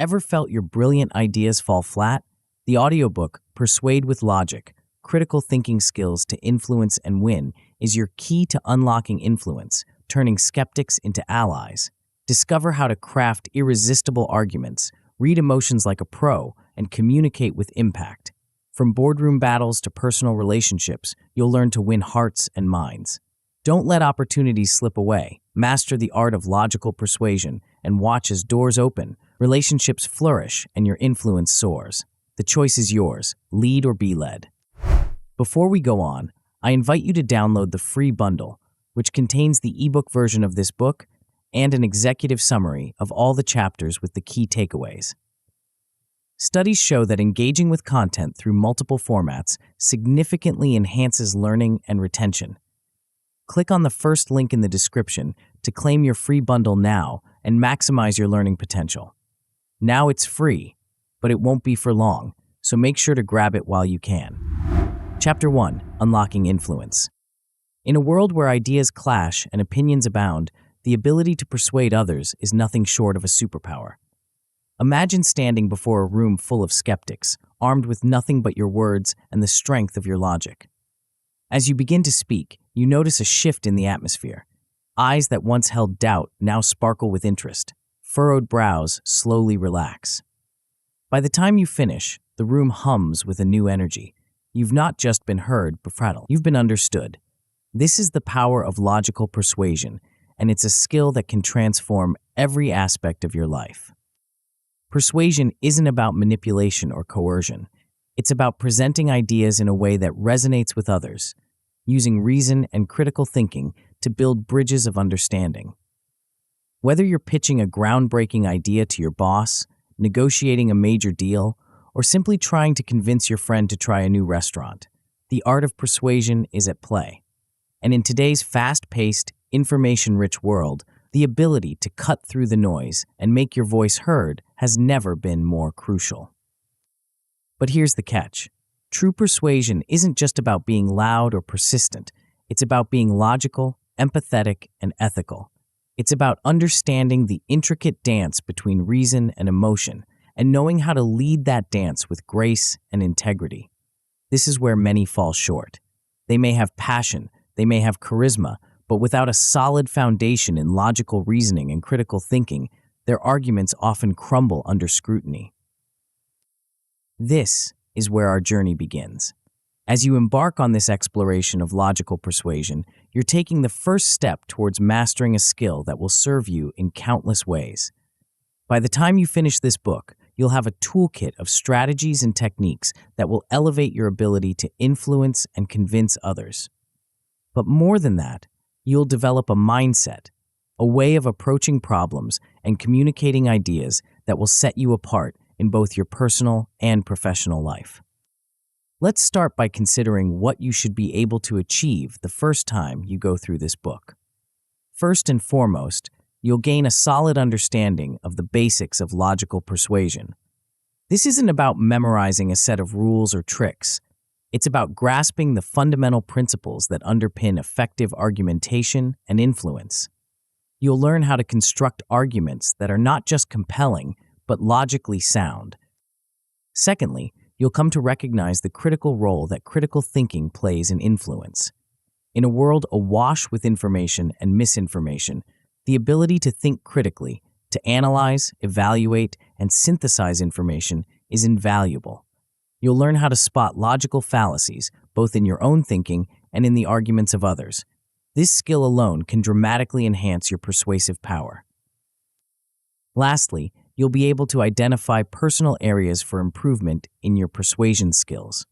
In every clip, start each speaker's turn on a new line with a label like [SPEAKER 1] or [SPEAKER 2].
[SPEAKER 1] Ever felt your brilliant ideas fall flat? The audiobook, Persuade with Logic, Critical Thinking Skills to Influence and Win, is your key to unlocking influence, turning skeptics into allies. Discover how to craft irresistible arguments, read emotions like a pro, and communicate with impact. From boardroom battles to personal relationships, you'll learn to win hearts and minds. Don't let opportunities slip away. Master the art of logical persuasion and watch as doors open, relationships flourish, and your influence soars. The choice is yours. Lead or be led. Before we go on, I invite you to download the free bundle, which contains the ebook version of this book and an executive summary of all the chapters with the key takeaways. Studies show that engaging with content through multiple formats significantly enhances learning and retention. Click on the first link in the description to claim your free bundle now and maximize your learning potential. Now it's free, but it won't be for long, so make sure to grab it while you can. Chapter 1: Unlocking Influence. In a world where ideas clash and opinions abound, the ability to persuade others is nothing short of a superpower. Imagine standing before a room full of skeptics, armed with nothing but your words and the strength of your logic. As you begin to speak, you notice a shift in the atmosphere. Eyes that once held doubt now sparkle with interest. Furrowed brows slowly relax. By the time you finish, the room hums with a new energy. You've not just been heard, but prattled. You've been understood. This is the power of logical persuasion, and it's a skill that can transform every aspect of your life. Persuasion isn't about manipulation or coercion. It's about presenting ideas in a way that resonates with others, using reason and critical thinking to build bridges of understanding. Whether you're pitching a groundbreaking idea to your boss, negotiating a major deal, or simply trying to convince your friend to try a new restaurant, the art of persuasion is at play. And in today's fast-paced, information-rich world, the ability to cut through the noise and make your voice heard has never been more crucial. But here's the catch. True persuasion isn't just about being loud or persistent. It's about being logical, empathetic, and ethical. It's about understanding the intricate dance between reason and emotion and knowing how to lead that dance with grace and integrity. This is where many fall short. They may have passion, they may have charisma, but without a solid foundation in logical reasoning and critical thinking, their arguments often crumble under scrutiny. This is where our journey begins. As you embark on this exploration of logical persuasion, you're taking the first step towards mastering a skill that will serve you in countless ways. By the time you finish this book, you'll have a toolkit of strategies and techniques that will elevate your ability to influence and convince others. But more than that, you'll develop a mindset, a way of approaching problems and communicating ideas that will set you apart in both your personal and professional life. Let's start by considering what you should be able to achieve the first time you go through this book. First and foremost, you'll gain a solid understanding of the basics of logical persuasion. This isn't about memorizing a set of rules or tricks. It's about grasping the fundamental principles that underpin effective argumentation and influence. You'll learn how to construct arguments that are not just compelling, but logically sound. Secondly, you'll come to recognize the critical role that critical thinking plays in influence. In a world awash with information and misinformation, the ability to think critically, to analyze, evaluate, and synthesize information is invaluable. You'll learn how to spot logical fallacies, both in your own thinking and in the arguments of others. This skill alone can dramatically enhance your persuasive power. Lastly, you'll be able to identify personal areas for improvement in your persuasion skills.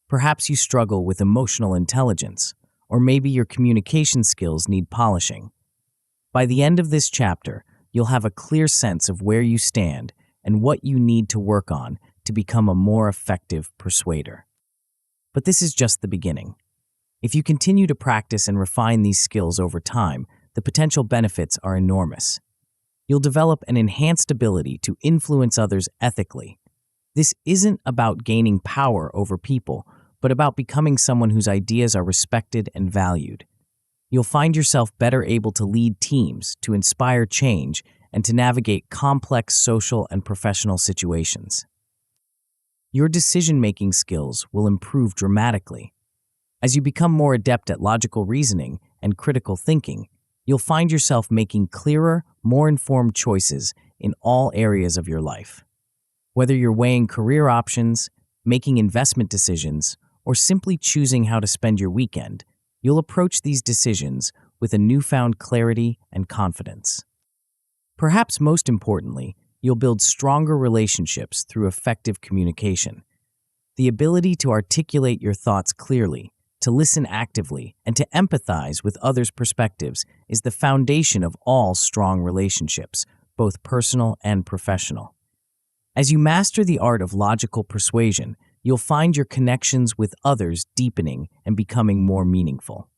[SPEAKER 1] Perhaps you struggle with emotional intelligence, or maybe your communication skills need polishing. By the end of this chapter, you'll have a clear sense of where you stand and what you need to work on to become a more effective persuader. But this is just the beginning. If you continue to practice and refine these skills over time, the potential benefits are enormous. You'll develop an enhanced ability to influence others ethically. This isn't about gaining power over people, but about becoming someone whose ideas are respected and valued. You'll find yourself better able to lead teams, to inspire change, and to navigate complex social and professional situations. Your decision-making skills will improve dramatically. As you become more adept at logical reasoning and critical thinking, you'll find yourself making clearer, more informed choices in all areas of your life. Whether you're weighing career options, making investment decisions, or simply choosing how to spend your weekend, you'll approach these decisions with a newfound clarity and confidence. Perhaps most importantly, you'll build stronger relationships through effective communication. The ability to articulate your thoughts clearly, to listen actively, and to empathize with others' perspectives is the foundation of all strong relationships, both personal and professional. As you master the art of logical persuasion, you'll find your connections with others deepening and becoming more meaningful.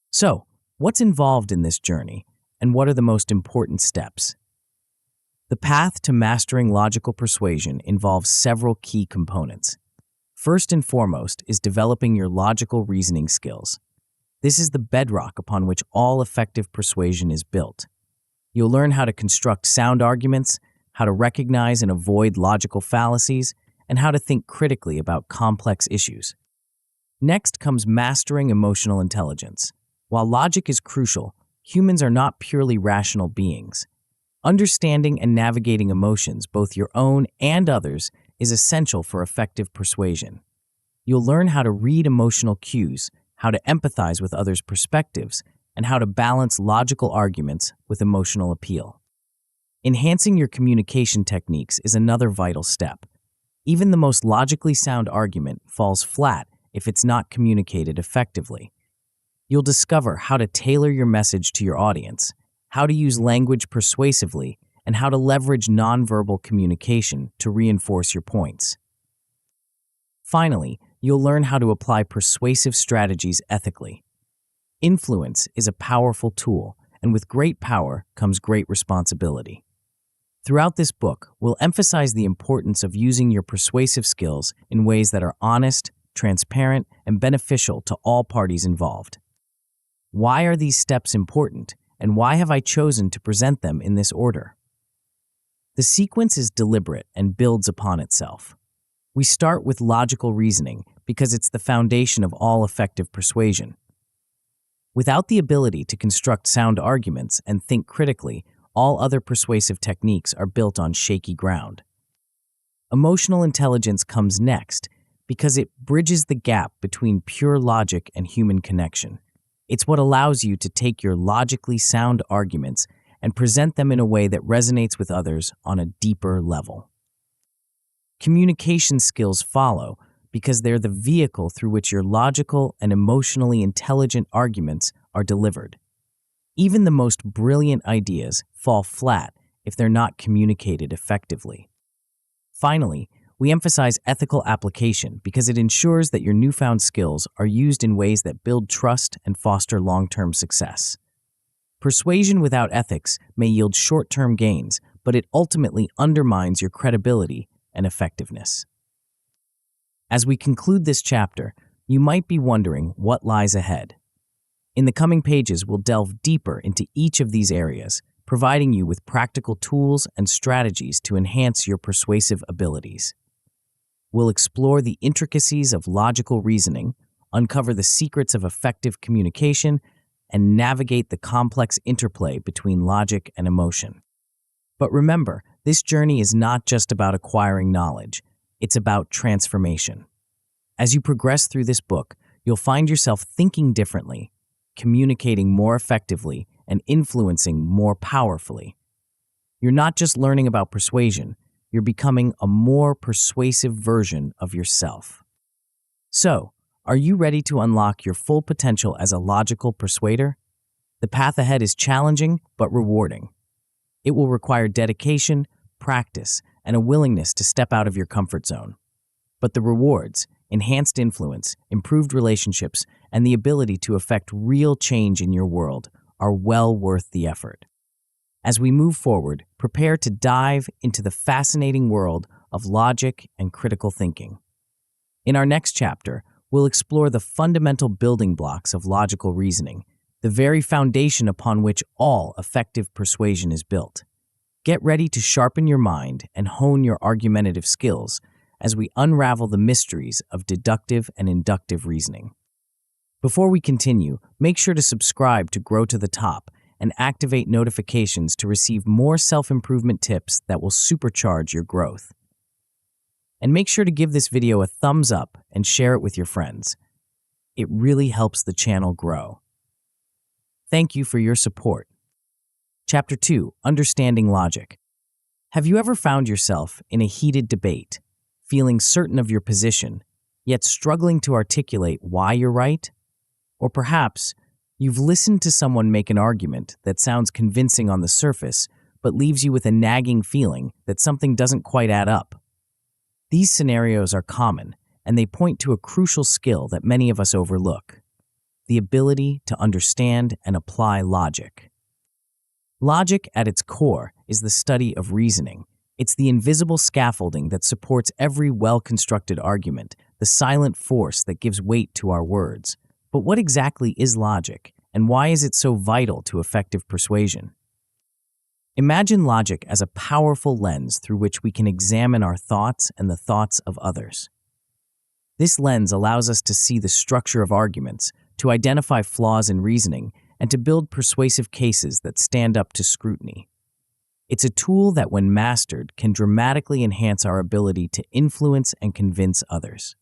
[SPEAKER 1] So, what's involved in this journey, and what are the most important steps? The path to mastering logical persuasion involves several key components. First and foremost is developing your logical reasoning skills. This is the bedrock upon which all effective persuasion is built. You'll learn how to construct sound arguments, how to recognize and avoid logical fallacies, and how to think critically about complex issues. Next comes mastering emotional intelligence. While logic is crucial, humans are not purely rational beings. Understanding and navigating emotions, both your own and others, is essential for effective persuasion. You'll learn how to read emotional cues, how to empathize with others' perspectives, and how to balance logical arguments with emotional appeal. Enhancing your communication techniques is another vital step. Even the most logically sound argument falls flat if it's not communicated effectively. You'll discover how to tailor your message to your audience, how to use language persuasively, and how to leverage nonverbal communication to reinforce your points. Finally, you'll learn how to apply persuasive strategies ethically. Influence is a powerful tool, and with great power comes great responsibility. Throughout this book, we'll emphasize the importance of using your persuasive skills in ways that are honest, transparent, and beneficial to all parties involved. Why are these steps important, and why have I chosen to present them in this order? The sequence is deliberate and builds upon itself. We start with logical reasoning because it's the foundation of all effective persuasion. Without the ability to construct sound arguments and think critically, all other persuasive techniques are built on shaky ground. Emotional intelligence comes next because it bridges the gap between pure logic and human connection. It's what allows you to take your logically sound arguments and present them in a way that resonates with others on a deeper level. Communication skills follow because they're the vehicle through which your logical and emotionally intelligent arguments are delivered. Even the most brilliant ideas fall flat if they're not communicated effectively. Finally, we emphasize ethical application because it ensures that your newfound skills are used in ways that build trust and foster long-term success. Persuasion without ethics may yield short-term gains, but it ultimately undermines your credibility and effectiveness. As we conclude this chapter, you might be wondering what lies ahead. In the coming pages, we'll delve deeper into each of these areas, providing you with practical tools and strategies to enhance your persuasive abilities. We'll explore the intricacies of logical reasoning, uncover the secrets of effective communication, and navigate the complex interplay between logic and emotion. But remember, this journey is not just about acquiring knowledge, it's about transformation. As you progress through this book, you'll find yourself thinking differently, communicating more effectively, and influencing more powerfully. You're not just learning about persuasion, you're becoming a more persuasive version of yourself. So, are you ready to unlock your full potential as a logical persuader? The path ahead is challenging but rewarding. It will require dedication, practice, and a willingness to step out of your comfort zone. But the rewards, enhanced influence, improved relationships, and the ability to effect real change in your world are well worth the effort. As we move forward, prepare to dive into the fascinating world of logic and critical thinking. In our next chapter, we'll explore the fundamental building blocks of logical reasoning, the very foundation upon which all effective persuasion is built. Get ready to sharpen your mind and hone your argumentative skills as we unravel the mysteries of deductive and inductive reasoning. Before we continue, make sure to subscribe to Grow to the Top and activate notifications to receive more self-improvement tips that will supercharge your growth. And make sure to give this video a thumbs up and share it with your friends. It really helps the channel grow. Thank you for your support. Chapter 2, Understanding Logic. Have you ever found yourself in a heated debate, feeling certain of your position, yet struggling to articulate why you're right? Or perhaps you've listened to someone make an argument that sounds convincing on the surface, but leaves you with a nagging feeling that something doesn't quite add up. These scenarios are common, and they point to a crucial skill that many of us overlook: the ability to understand and apply logic. Logic, at its core, is the study of reasoning. It's the invisible scaffolding that supports every well-constructed argument, the silent force that gives weight to our words. But what exactly is logic, and why is it so vital to effective persuasion? Imagine logic as a powerful lens through which we can examine our thoughts and the thoughts of others. This lens allows us to see the structure of arguments, to identify flaws in reasoning, and to build persuasive cases that stand up to scrutiny. It's a tool that, when mastered, can dramatically enhance our ability to influence and convince others.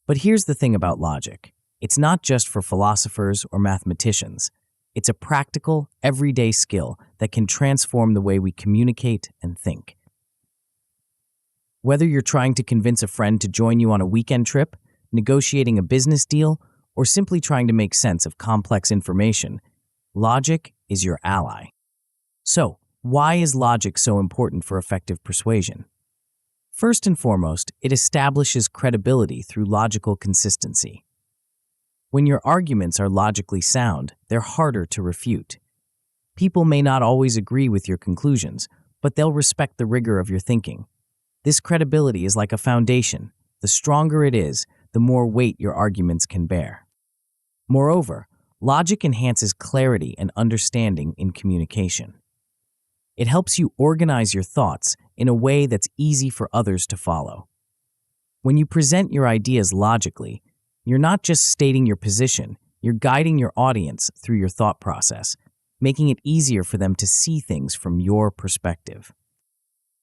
[SPEAKER 1] But here's the thing about logic. It's not just for philosophers or mathematicians. It's a practical, everyday skill that can transform the way we communicate and think. Whether you're trying to convince a friend to join you on a weekend trip, negotiating a business deal, or simply trying to make sense of complex information, logic is your ally. So, why is logic so important for effective persuasion? First and foremost, it establishes credibility through logical consistency. When your arguments are logically sound, they're harder to refute. People may not always agree with your conclusions, but they'll respect the rigor of your thinking. This credibility is like a foundation. The stronger it is, the more weight your arguments can bear. Moreover, logic enhances clarity and understanding in communication. It helps you organize your thoughts in a way that's easy for others to follow. When you present your ideas logically, you're not just stating your position, you're guiding your audience through your thought process, making it easier for them to see things from your perspective.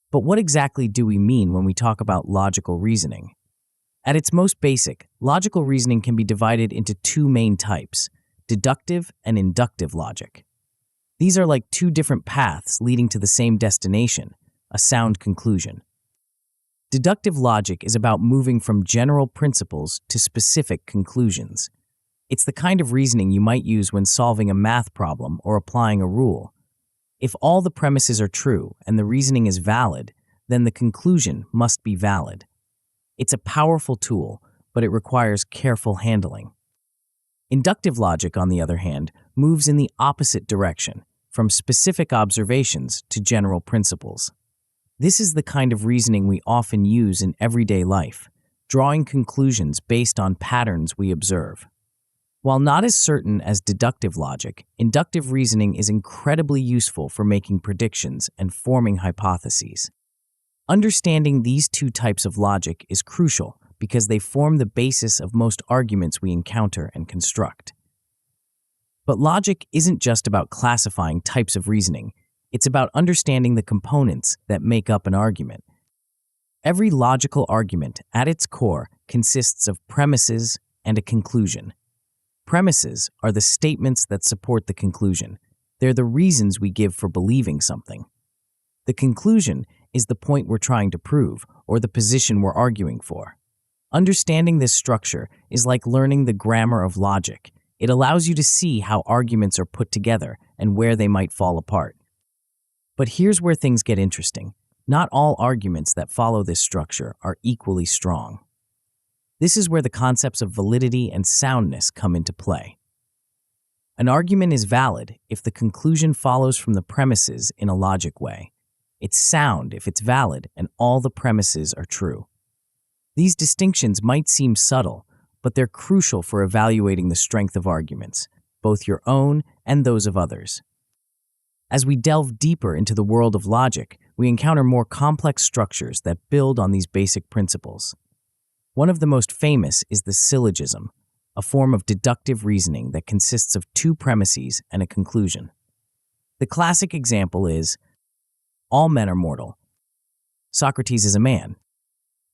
[SPEAKER 1] But what exactly do we mean when we talk about logical reasoning? At its most basic, logical reasoning can be divided into two main types: deductive and inductive logic. These are like two different paths leading to the same destination, a sound conclusion. Deductive logic is about moving from general principles to specific conclusions. It's the kind of reasoning you might use when solving a math problem or applying a rule. If all the premises are true and the reasoning is valid, then the conclusion must be valid. It's a powerful tool, but it requires careful handling. Inductive logic, on the other hand, moves in the opposite direction, from specific observations to general principles. This is the kind of reasoning we often use in everyday life, drawing conclusions based on patterns we observe. While not as certain as deductive logic, inductive reasoning is incredibly useful for making predictions and forming hypotheses. Understanding these two types of logic is crucial because they form the basis of most arguments we encounter and construct. But logic isn't just about classifying types of reasoning. It's about understanding the components that make up an argument. Every logical argument, at its core, consists of premises and a conclusion. Premises are the statements that support the conclusion. They're the reasons we give for believing something. The conclusion is the point we're trying to prove, or the position we're arguing for. Understanding this structure is like learning the grammar of logic. It allows you to see how arguments are put together and where they might fall apart. But here's where things get interesting. Not all arguments that follow this structure are equally strong. This is where the concepts of validity and soundness come into play. An argument is valid if the conclusion follows from the premises in a logic way. It's sound if it's valid and all the premises are true. These distinctions might seem subtle, but they're crucial for evaluating the strength of arguments, both your own and those of others. As we delve deeper into the world of logic, we encounter more complex structures that build on these basic principles. One of the most famous is the syllogism, a form of deductive reasoning that consists of two premises and a conclusion. The classic example is, all men are mortal. Socrates is a man.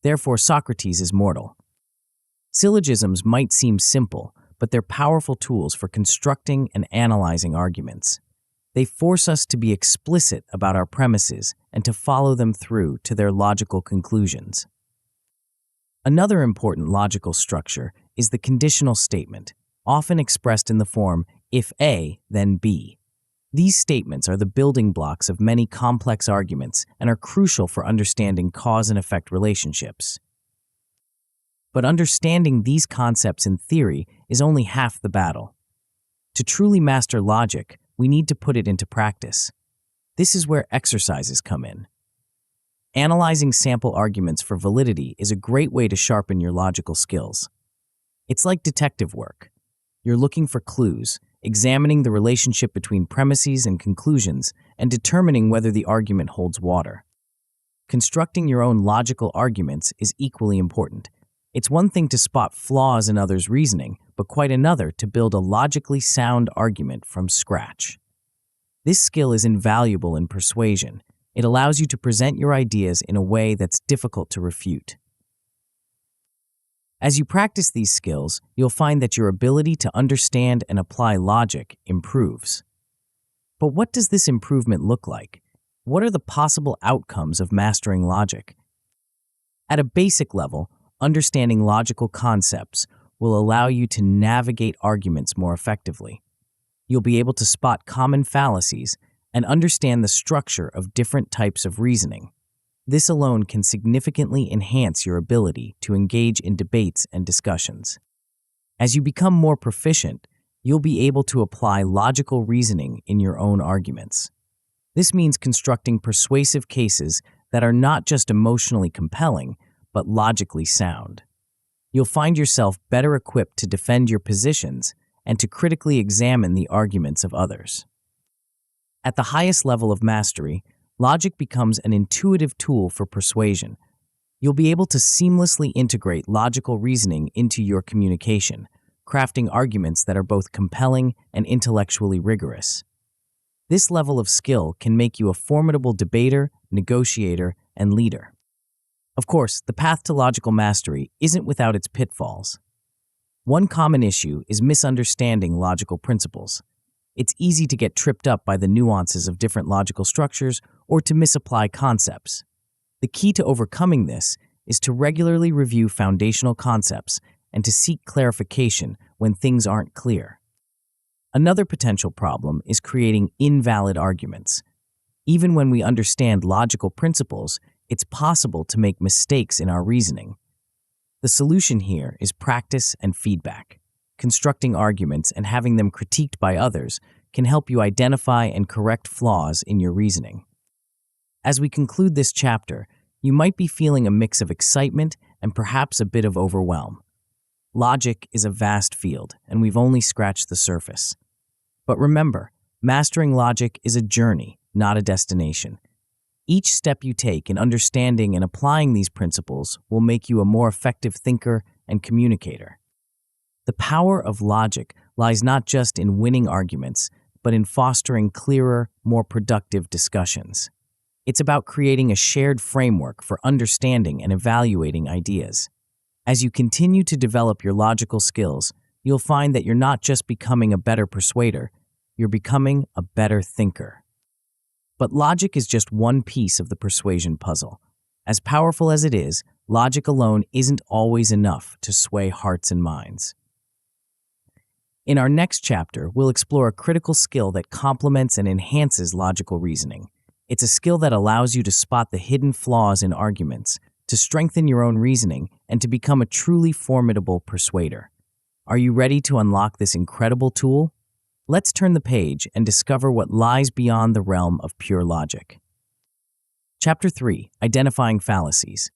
[SPEAKER 1] Therefore, Socrates is mortal. Syllogisms might seem simple, but they're powerful tools for constructing and analyzing arguments. They force us to be explicit about our premises and to follow them through to their logical conclusions. Another important logical structure is the conditional statement, often expressed in the form, if A, then B. These statements are the building blocks of many complex arguments and are crucial for understanding cause and effect relationships. But understanding these concepts in theory is only half the battle. To truly master logic, we need to put it into practice. This is where exercises come in. Analyzing sample arguments for validity is a great way to sharpen your logical skills. It's like detective work. You're looking for clues, examining the relationship between premises and conclusions, and determining whether the argument holds water. Constructing your own logical arguments is equally important. It's one thing to spot flaws in others' reasoning, but quite another to build a logically sound argument from scratch. This skill is invaluable in persuasion. It allows you to present your ideas in a way that's difficult to refute. As you practice these skills, you'll find that your ability to understand and apply logic improves. But what does this improvement look like? What are the possible outcomes of mastering logic? At a basic level, understanding logical concepts will allow you to navigate arguments more effectively. You'll be able to spot common fallacies and understand the structure of different types of reasoning. This alone can significantly enhance your ability to engage in debates and discussions. As you become more proficient, you'll be able to apply logical reasoning in your own arguments. This means constructing persuasive cases that are not just emotionally compelling, but logically sound. You'll find yourself better equipped to defend your positions and to critically examine the arguments of others. At the highest level of mastery, logic becomes an intuitive tool for persuasion. You'll be able to seamlessly integrate logical reasoning into your communication, crafting arguments that are both compelling and intellectually rigorous. This level of skill can make you a formidable debater, negotiator, and leader. Of course, the path to logical mastery isn't without its pitfalls. One common issue is misunderstanding logical principles. It's easy to get tripped up by the nuances of different logical structures or to misapply concepts. The key to overcoming this is to regularly review foundational concepts and to seek clarification when things aren't clear. Another potential problem is creating invalid arguments. Even when we understand logical principles, it's possible to make mistakes in our reasoning. The solution here is practice and feedback. Constructing arguments and having them critiqued by others can help you identify and correct flaws in your reasoning. As we conclude this chapter, you might be feeling a mix of excitement and perhaps a bit of overwhelm. Logic is a vast field, and we've only scratched the surface. But remember, mastering logic is a journey, not a destination. Each step you take in understanding and applying these principles will make you a more effective thinker and communicator. The power of logic lies not just in winning arguments, but in fostering clearer, more productive discussions. It's about creating a shared framework for understanding and evaluating ideas. As you continue to develop your logical skills, you'll find that you're not just becoming a better persuader, you're becoming a better thinker. But logic is just one piece of the persuasion puzzle. As powerful as it is, logic alone isn't always enough to sway hearts and minds. In our next chapter, we'll explore a critical skill that complements and enhances logical reasoning. It's a skill that allows you to spot the hidden flaws in arguments, to strengthen your own reasoning, and to become a truly formidable persuader. Are you ready to unlock this incredible tool? Let's turn the page and discover what lies beyond the realm of pure logic. Chapter 3: Identifying Fallacies.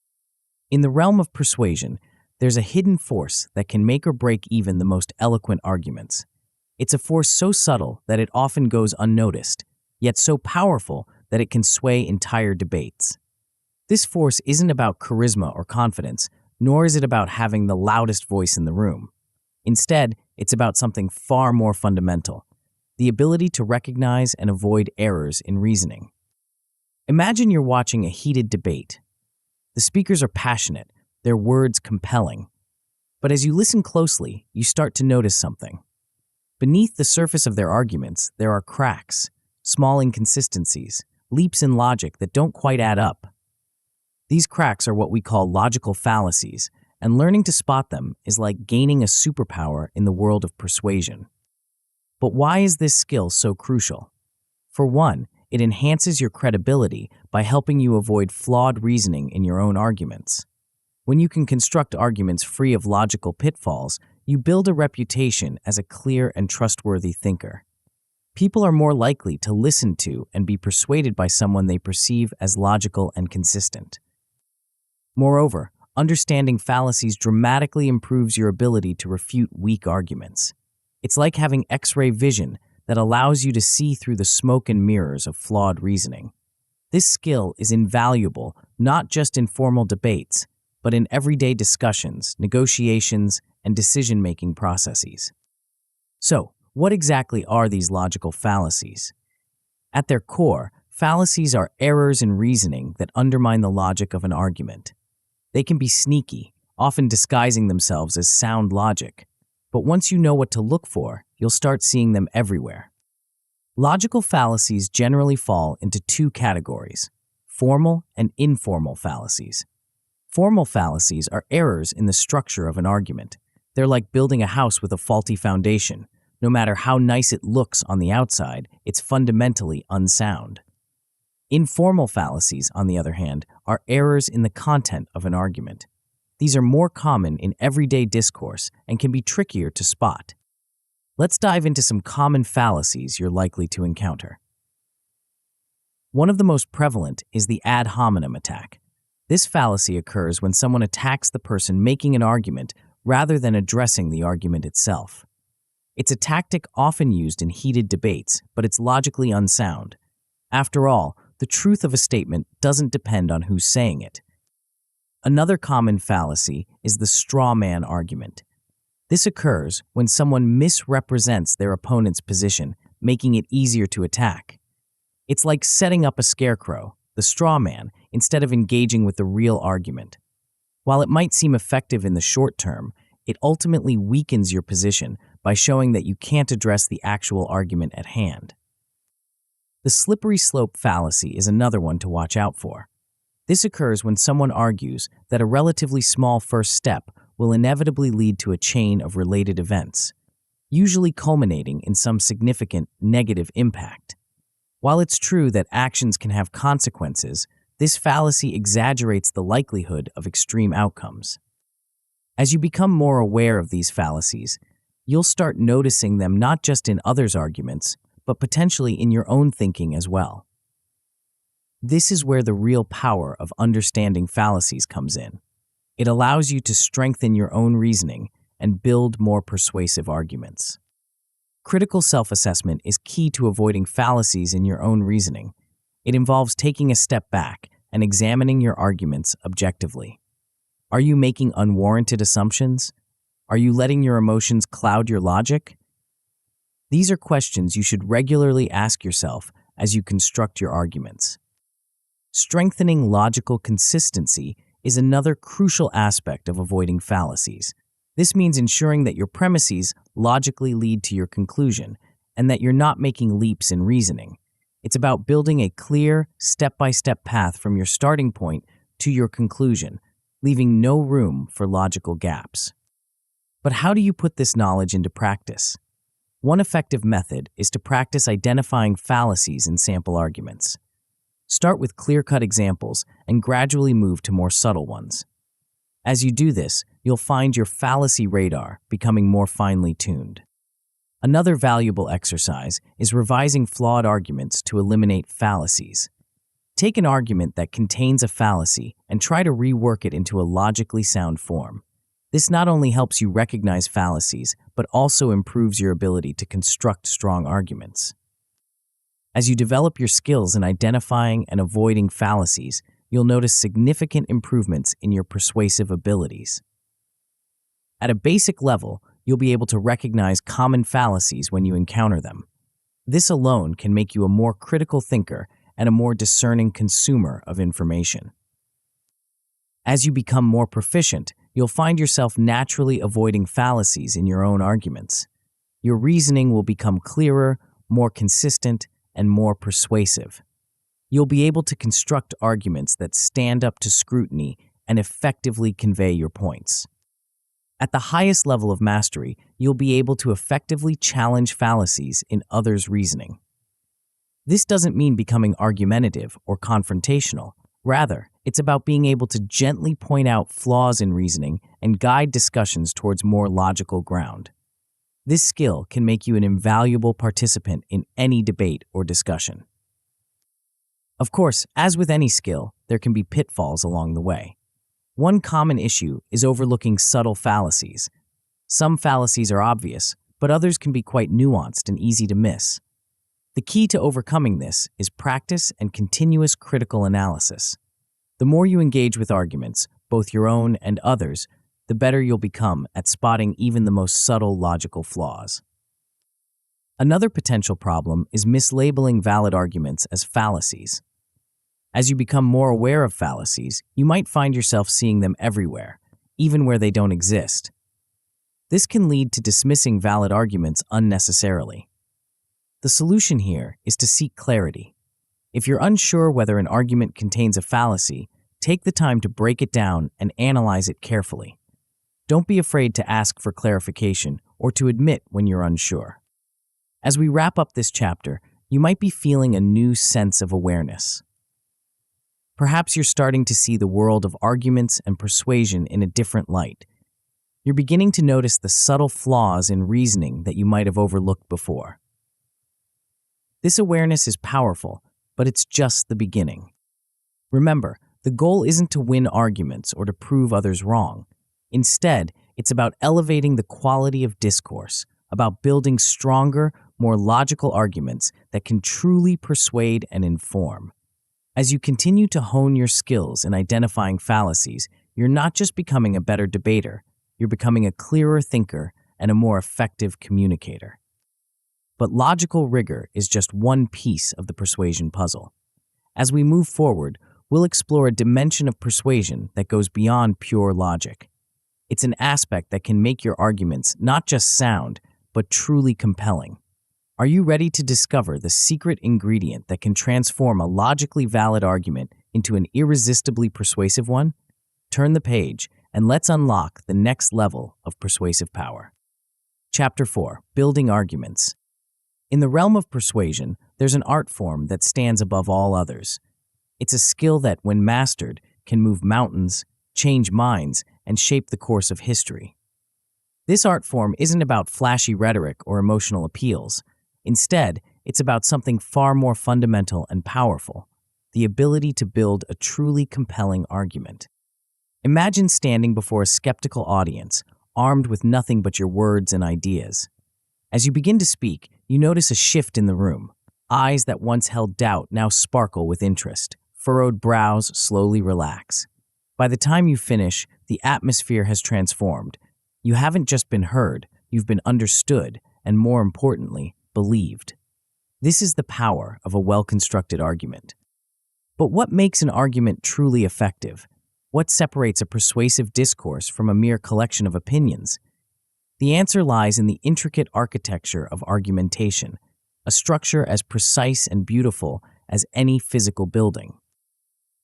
[SPEAKER 1] In the realm of persuasion, there's a hidden force that can make or break even the most eloquent arguments. It's a force so subtle that it often goes unnoticed, yet so powerful that it can sway entire debates. This force isn't about charisma or confidence, nor is it about having the loudest voice in the room. Instead, it's about something far more fundamental: the ability to recognize and avoid errors in reasoning. Imagine you're watching a heated debate. The speakers are passionate, their words compelling. But as you listen closely, you start to notice something. Beneath the surface of their arguments, there are cracks, small inconsistencies, leaps in logic that don't quite add up. These cracks are what we call logical fallacies, and learning to spot them is like gaining a superpower in the world of persuasion. But why is this skill so crucial? For one, it enhances your credibility by helping you avoid flawed reasoning in your own arguments. When you can construct arguments free of logical pitfalls, you build a reputation as a clear and trustworthy thinker. People are more likely to listen to and be persuaded by someone they perceive as logical and consistent. Moreover, understanding fallacies dramatically improves your ability to refute weak arguments. It's like having X-ray vision that allows you to see through the smoke and mirrors of flawed reasoning. This skill is invaluable not just in formal debates, but in everyday discussions, negotiations, and decision-making processes. So, what exactly are these logical fallacies? At their core, fallacies are errors in reasoning that undermine the logic of an argument. They can be sneaky, often disguising themselves as sound logic. But once you know what to look for, you'll start seeing them everywhere. Logical fallacies generally fall into two categories: formal and informal fallacies. Formal fallacies are errors in the structure of an argument. They're like building a house with a faulty foundation. No matter how nice it looks on the outside, it's fundamentally unsound. Informal fallacies, on the other hand, are errors in the content of an argument. These are more common in everyday discourse and can be trickier to spot. Let's dive into some common fallacies you're likely to encounter. One of the most prevalent is the ad hominem attack. This fallacy occurs when someone attacks the person making an argument rather than addressing the argument itself. It's a tactic often used in heated debates, but it's logically unsound. After all, the truth of a statement doesn't depend on who's saying it. Another common fallacy is the straw man argument. This occurs when someone misrepresents their opponent's position, making it easier to attack. It's like setting up a scarecrow, the straw man, instead of engaging with the real argument. While it might seem effective in the short term, it ultimately weakens your position by showing that you can't address the actual argument at hand. The slippery slope fallacy is another one to watch out for. This occurs when someone argues that a relatively small first step will inevitably lead to a chain of related events, usually culminating in some significant negative impact. While it's true that actions can have consequences, this fallacy exaggerates the likelihood of extreme outcomes. As you become more aware of these fallacies, you'll start noticing them not just in others' arguments, but potentially in your own thinking as well. This is where the real power of understanding fallacies comes in. It allows you to strengthen your own reasoning and build more persuasive arguments. Critical self-assessment is key to avoiding fallacies in your own reasoning. It involves taking a step back and examining your arguments objectively. Are you making unwarranted assumptions? Are you letting your emotions cloud your logic? These are questions you should regularly ask yourself as you construct your arguments. Strengthening logical consistency is another crucial aspect of avoiding fallacies. This means ensuring that your premises logically lead to your conclusion and that you're not making leaps in reasoning. It's about building a clear, step-by-step path from your starting point to your conclusion, leaving no room for logical gaps. But how do you put this knowledge into practice? One effective method is to practice identifying fallacies in sample arguments. Start with clear-cut examples and gradually move to more subtle ones. As you do this, you'll find your fallacy radar becoming more finely tuned. Another valuable exercise is revising flawed arguments to eliminate fallacies. Take an argument that contains a fallacy and try to rework it into a logically sound form. This not only helps you recognize fallacies, but also improves your ability to construct strong arguments. As you develop your skills in identifying and avoiding fallacies, you'll notice significant improvements in your persuasive abilities. At a basic level, you'll be able to recognize common fallacies when you encounter them. This alone can make you a more critical thinker and a more discerning consumer of information. As you become more proficient, you'll find yourself naturally avoiding fallacies in your own arguments. Your reasoning will become clearer, more consistent, and more persuasive. You'll be able to construct arguments that stand up to scrutiny and effectively convey your points. At the highest level of mastery, you'll be able to effectively challenge fallacies in others' reasoning. This doesn't mean becoming argumentative or confrontational. Rather, it's about being able to gently point out flaws in reasoning and guide discussions towards more logical ground. This skill can make you an invaluable participant in any debate or discussion. Of course, as with any skill, there can be pitfalls along the way. One common issue is overlooking subtle fallacies. Some fallacies are obvious, but others can be quite nuanced and easy to miss. The key to overcoming this is practice and continuous critical analysis. The more you engage with arguments, both your own and others, the better you'll become at spotting even the most subtle logical flaws. Another potential problem is mislabeling valid arguments as fallacies. As you become more aware of fallacies, you might find yourself seeing them everywhere, even where they don't exist. This can lead to dismissing valid arguments unnecessarily. The solution here is to seek clarity. If you're unsure whether an argument contains a fallacy, take the time to break it down and analyze it carefully. Don't be afraid to ask for clarification or to admit when you're unsure. As we wrap up this chapter, you might be feeling a new sense of awareness. Perhaps you're starting to see the world of arguments and persuasion in a different light. You're beginning to notice the subtle flaws in reasoning that you might have overlooked before. This awareness is powerful, but it's just the beginning. Remember, the goal isn't to win arguments or to prove others wrong. Instead, it's about elevating the quality of discourse, about building stronger, more logical arguments that can truly persuade and inform. As you continue to hone your skills in identifying fallacies, you're not just becoming a better debater, you're becoming a clearer thinker and a more effective communicator. But logical rigor is just one piece of the persuasion puzzle. As we move forward, we'll explore a dimension of persuasion that goes beyond pure logic. It's an aspect that can make your arguments not just sound, but truly compelling. Are you ready to discover the secret ingredient that can transform a logically valid argument into an irresistibly persuasive one? Turn the page and let's unlock the next level of persuasive power. Chapter 4: Building Arguments. In the realm of persuasion, there's an art form that stands above all others. It's a skill that, when mastered, can move mountains, change minds, and shape the course of history. This art form isn't about flashy rhetoric or emotional appeals. Instead, it's about something far more fundamental and powerful: the ability to build a truly compelling argument. Imagine standing before a skeptical audience, armed with nothing but your words and ideas. As you begin to speak, you notice a shift in the room. Eyes that once held doubt now sparkle with interest. Furrowed brows slowly relax. By the time you finish, the atmosphere has transformed. You haven't just been heard, you've been understood, and more importantly, believed. This is the power of a well-constructed argument. But what makes an argument truly effective? What separates a persuasive discourse from a mere collection of opinions? The answer lies in the intricate architecture of argumentation, a structure as precise and beautiful as any physical building.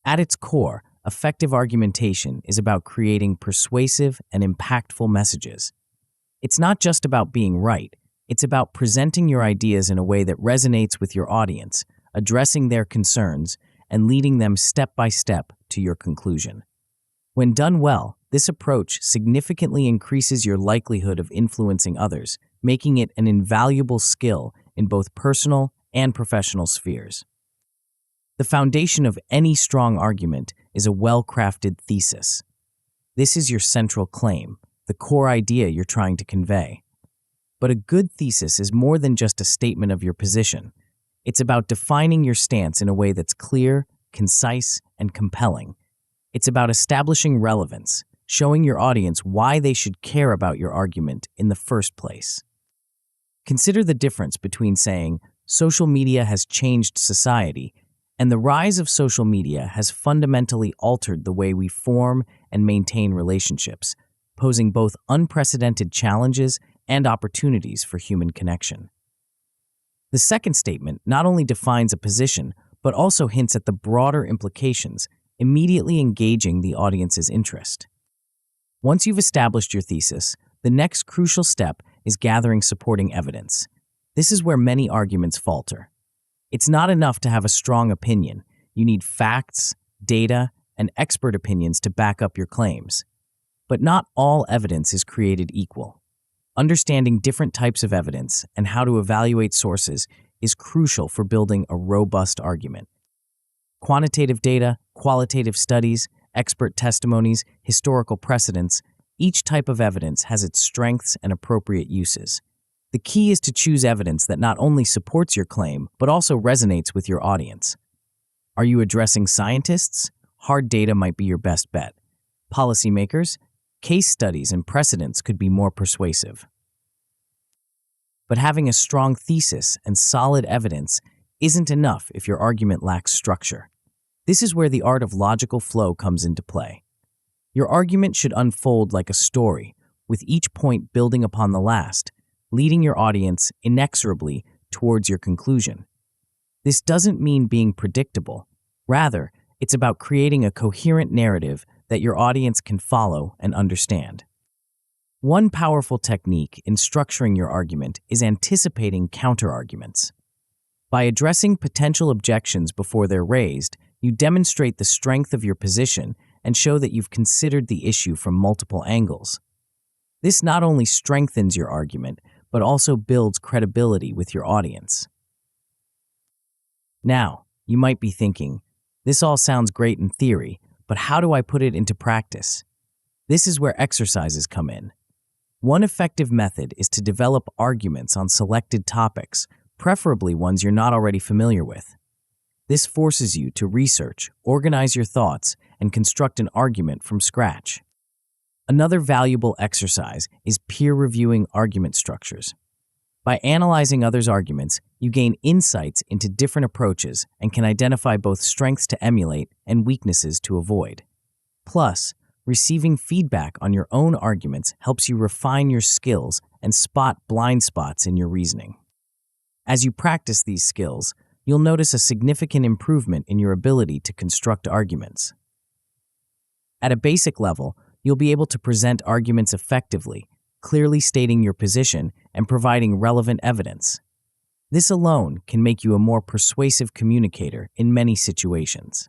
[SPEAKER 1] At its core, effective argumentation is about creating persuasive and impactful messages. It's not just about being right, it's about presenting your ideas in a way that resonates with your audience, addressing their concerns, and leading them step by step to your conclusion. When done well, this approach significantly increases your likelihood of influencing others, making it an invaluable skill in both personal and professional spheres. The foundation of any strong argument is a well-crafted thesis. This is your central claim, the core idea you're trying to convey. But a good thesis is more than just a statement of your position. It's about defining your stance in a way that's clear, concise, and compelling. It's about establishing relevance, showing your audience why they should care about your argument in the first place. Consider the difference between saying, social media has changed society, and the rise of social media has fundamentally altered the way we form and maintain relationships, posing both unprecedented challenges and opportunities for human connection. The second statement not only defines a position, but also hints at the broader implications, immediately engaging the audience's interest. Once you've established your thesis, the next crucial step is gathering supporting evidence. This is where many arguments falter. It's not enough to have a strong opinion. You need facts, data, and expert opinions to back up your claims. But not all evidence is created equal. Understanding different types of evidence and how to evaluate sources is crucial for building a robust argument. Quantitative data, qualitative studies, expert testimonies, historical precedents, each type of evidence has its strengths and appropriate uses. The key is to choose evidence that not only supports your claim, but also resonates with your audience. Are you addressing scientists? Hard data might be your best bet. Policymakers? Case studies and precedents could be more persuasive. But having a strong thesis and solid evidence isn't enough if your argument lacks structure. This is where the art of logical flow comes into play. Your argument should unfold like a story, with each point building upon the last, leading your audience inexorably towards your conclusion. This doesn't mean being predictable. Rather, it's about creating a coherent narrative that your audience can follow and understand. One powerful technique in structuring your argument is anticipating counterarguments. By addressing potential objections before they're raised, you demonstrate the strength of your position and show that you've considered the issue from multiple angles. This not only strengthens your argument, but also builds credibility with your audience. Now, you might be thinking, this all sounds great in theory, but how do I put it into practice? This is where exercises come in. One effective method is to develop arguments on selected topics, preferably ones you're not already familiar with. This forces you to research, organize your thoughts, and construct an argument from scratch. Another valuable exercise is peer-reviewing argument structures. By analyzing others' arguments, you gain insights into different approaches and can identify both strengths to emulate and weaknesses to avoid. Plus, receiving feedback on your own arguments helps you refine your skills and spot blind spots in your reasoning. As you practice these skills, you'll notice a significant improvement in your ability to construct arguments. At a basic level, you'll be able to present arguments effectively, clearly stating your position and providing relevant evidence. This alone can make you a more persuasive communicator in many situations.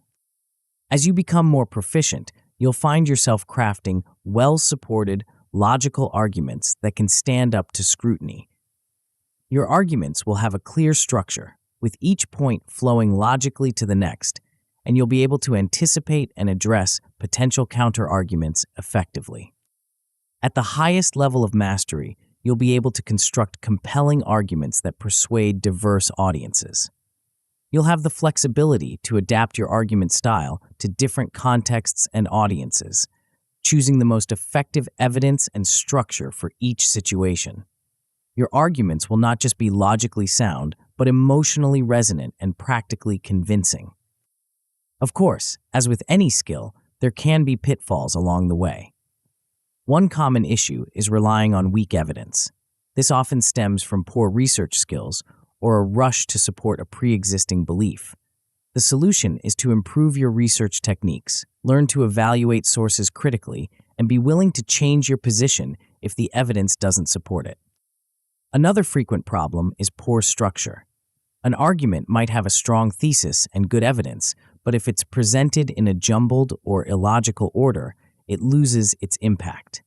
[SPEAKER 1] As you become more proficient, you'll find yourself crafting well-supported, logical arguments that can stand up to scrutiny. Your arguments will have a clear structure, with each point flowing logically to the next, and you'll be able to anticipate and address potential counter-arguments effectively. At the highest level of mastery, you'll be able to construct compelling arguments that persuade diverse audiences. You'll have the flexibility to adapt your argument style to different contexts and audiences, choosing the most effective evidence and structure for each situation. Your arguments will not just be logically sound, but emotionally resonant and practically convincing. Of course, as with any skill, there can be pitfalls along the way. One common issue is relying on weak evidence. This often stems from poor research skills or a rush to support a pre-existing belief. The solution is to improve your research techniques, learn to evaluate sources critically, and be willing to change your position if the evidence doesn't support it. Another frequent problem is poor structure. An argument might have a strong thesis and good evidence, but if it's presented in a jumbled or illogical order, it loses its impact.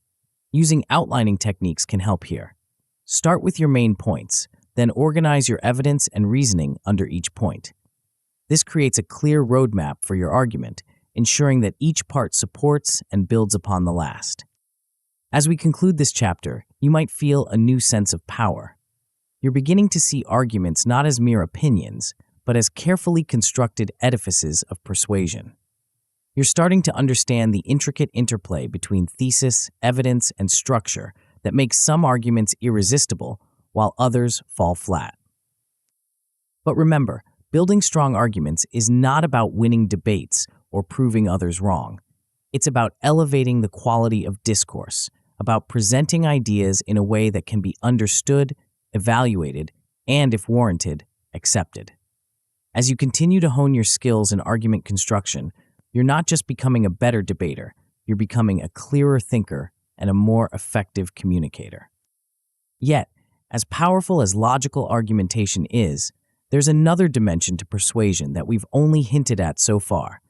[SPEAKER 1] Using outlining techniques can help here. Start with your main points, then organize your evidence and reasoning under each point. This creates a clear roadmap for your argument, ensuring that each part supports and builds upon the last. As we conclude this chapter, you might feel a new sense of power. you're beginning to see arguments not as mere opinions, but as carefully constructed edifices of persuasion. You're starting to understand the intricate interplay between thesis, evidence, and structure that makes some arguments irresistible while others fall flat. But remember, building strong arguments is not about winning debates or proving others wrong. It's about elevating the quality of discourse, about presenting ideas in a way that can be understood, evaluated, and, if warranted, accepted. As you continue to hone your skills in argument construction, you're not just becoming a better debater, you're becoming a clearer thinker and a more effective communicator. Yet, as powerful as logical argumentation is, there's another dimension to persuasion that we've only hinted at so far.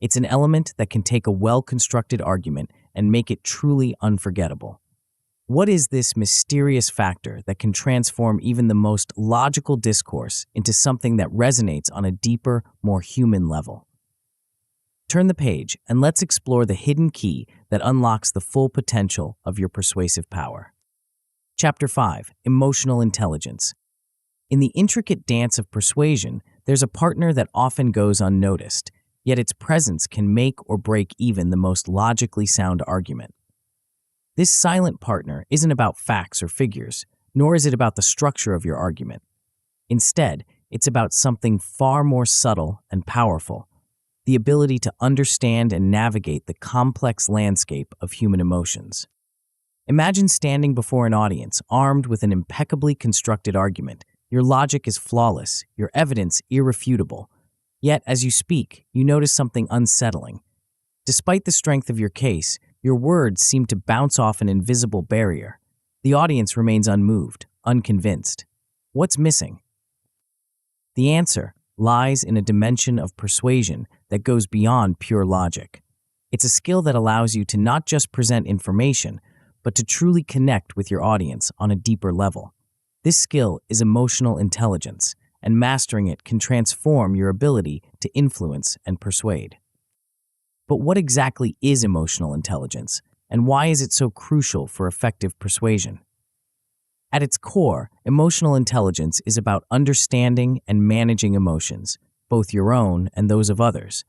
[SPEAKER 1] It's an element that can take a well-constructed argument and make it truly unforgettable. What is this mysterious factor that can transform even the most logical discourse into something that resonates on a deeper, more human level? Turn the page and let's explore the hidden key that unlocks the full potential of your persuasive power. Chapter 5: Emotional Intelligence. In the intricate dance of persuasion, there's a partner that often goes unnoticed, yet its presence can make or break even the most logically sound argument. This silent partner isn't about facts or figures, nor is it about the structure of your argument. Instead, it's about something far more subtle and powerful: the ability to understand and navigate the complex landscape of human emotions. Imagine standing before an audience armed with an impeccably constructed argument. Your logic is flawless, your evidence irrefutable. Yet, as you speak, you notice something unsettling. Despite the strength of your case, your words seem to bounce off an invisible barrier. The audience remains unmoved, unconvinced. What's missing? The answer lies in a dimension of persuasion that goes beyond pure logic. It's a skill that allows you to not just present information, but to truly connect with your audience on a deeper level. This skill is emotional intelligence, and mastering it can transform your ability to influence and persuade. But what exactly is emotional intelligence, and why is it so crucial for effective persuasion? At its core, emotional intelligence is about understanding and managing emotions, both your own and those of others.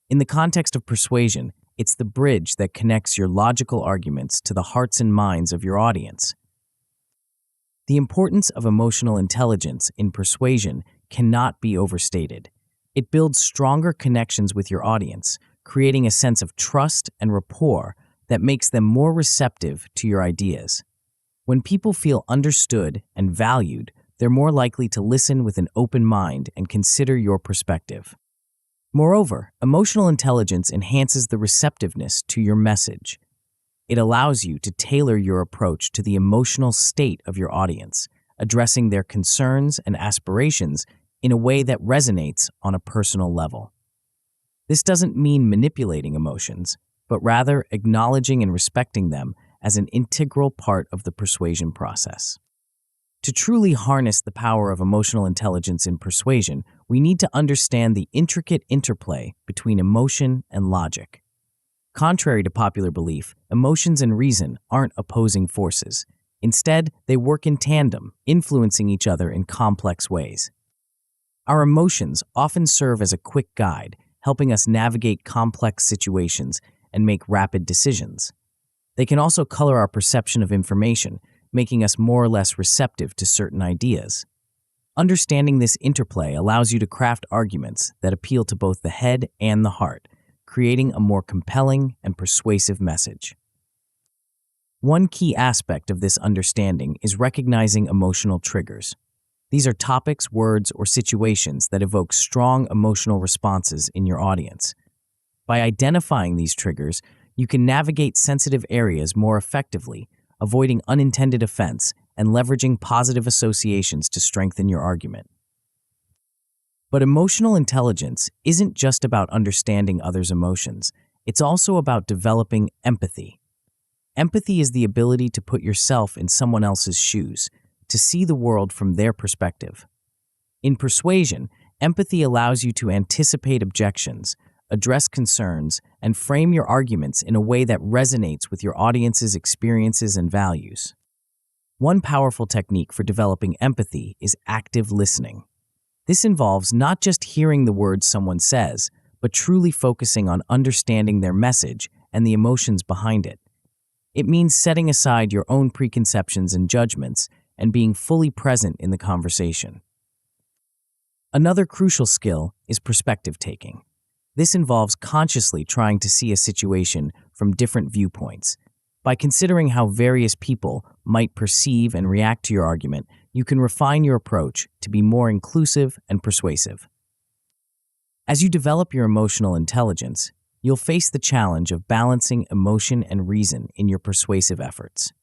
[SPEAKER 1] In the context of persuasion, it's the bridge that connects your logical arguments to the hearts and minds of your audience. The importance of emotional intelligence in persuasion cannot be overstated. It builds stronger connections with your audience, creating a sense of trust and rapport that makes them more receptive to your ideas. When people feel understood and valued, they're more likely to listen with an open mind and consider your perspective. Moreover, emotional intelligence enhances the receptiveness to your message. It allows you to tailor your approach to the emotional state of your audience, addressing their concerns and aspirations in a way that resonates on a personal level. This doesn't mean manipulating emotions, but rather acknowledging and respecting them as an integral part of the persuasion process. To truly harness the power of emotional intelligence in persuasion, we need to understand the intricate interplay between emotion and logic. Contrary to popular belief, emotions and reason aren't opposing forces. Instead, they work in tandem, influencing each other in complex ways. Our emotions often serve as a quick guide, helping us navigate complex situations and make rapid decisions. They can also color our perception of information, making us more or less receptive to certain ideas. Understanding this interplay allows you to craft arguments that appeal to both the head and the heart, creating a more compelling and persuasive message. One key aspect of this understanding is recognizing emotional triggers. These are topics, words, or situations that evoke strong emotional responses in your audience. By identifying these triggers, you can navigate sensitive areas more effectively, avoiding unintended offense and leveraging positive associations to strengthen your argument. But emotional intelligence isn't just about understanding others' emotions, it's also about developing empathy. Empathy is the ability to put yourself in someone else's shoes, to see the world from their perspective. In persuasion, empathy allows you to anticipate objections, address concerns, and frame your arguments in a way that resonates with your audience's experiences and values. One powerful technique for developing empathy is active listening. This involves not just hearing the words someone says, but truly focusing on understanding their message and the emotions behind it. It means setting aside your own preconceptions and judgments and being fully present in the conversation. Another crucial skill is perspective taking. This involves consciously trying to see a situation from different viewpoints. By considering how various people might perceive and react to your argument, you can refine your approach to be more inclusive and persuasive. As you develop your emotional intelligence, you'll face the challenge of balancing emotion and reason in your persuasive efforts.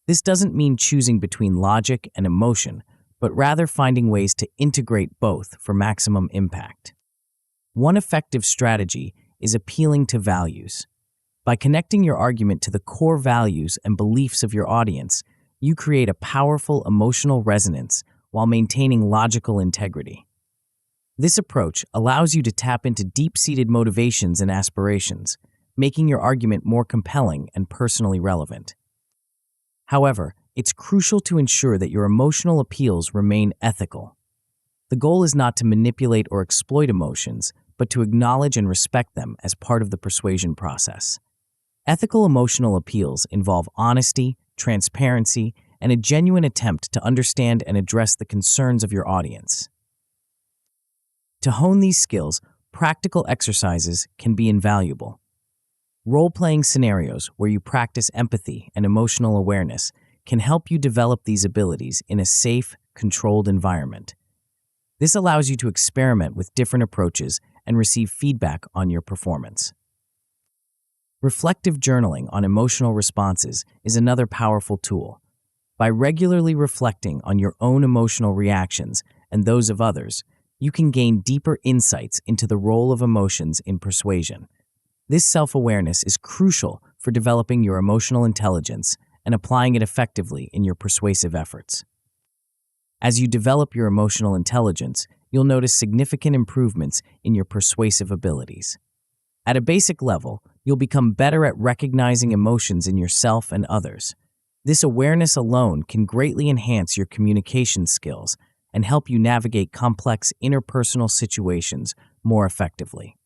[SPEAKER 1] This doesn't mean choosing between logic and emotion, but rather finding ways to integrate both for maximum impact. One effective strategy is appealing to values. By connecting your argument to the core values and beliefs of your audience, you create a powerful emotional resonance while maintaining logical integrity. This approach allows you to tap into deep-seated motivations and aspirations, making your argument more compelling and personally relevant. However, it's crucial to ensure that your emotional appeals remain ethical. The goal is not to manipulate or exploit emotions, but to acknowledge and respect them as part of the persuasion process. Ethical emotional appeals involve honesty, transparency, and a genuine attempt to understand and address the concerns of your audience. To hone these skills, practical exercises can be invaluable. Role-playing scenarios where you practice empathy and emotional awareness can help you develop these abilities in a safe, controlled environment. This allows you to experiment with different approaches and receive feedback on your performance. Reflective journaling on emotional responses is another powerful tool. By regularly reflecting on your own emotional reactions and those of others, you can gain deeper insights into the role of emotions in persuasion. This self-awareness is crucial for developing your emotional intelligence and applying it effectively in your persuasive efforts. As you develop your emotional intelligence, you'll notice significant improvements in your persuasive abilities. At a basic level, you'll become better at recognizing emotions in yourself and others. This awareness alone can greatly enhance your communication skills and help you navigate complex interpersonal situations more effectively.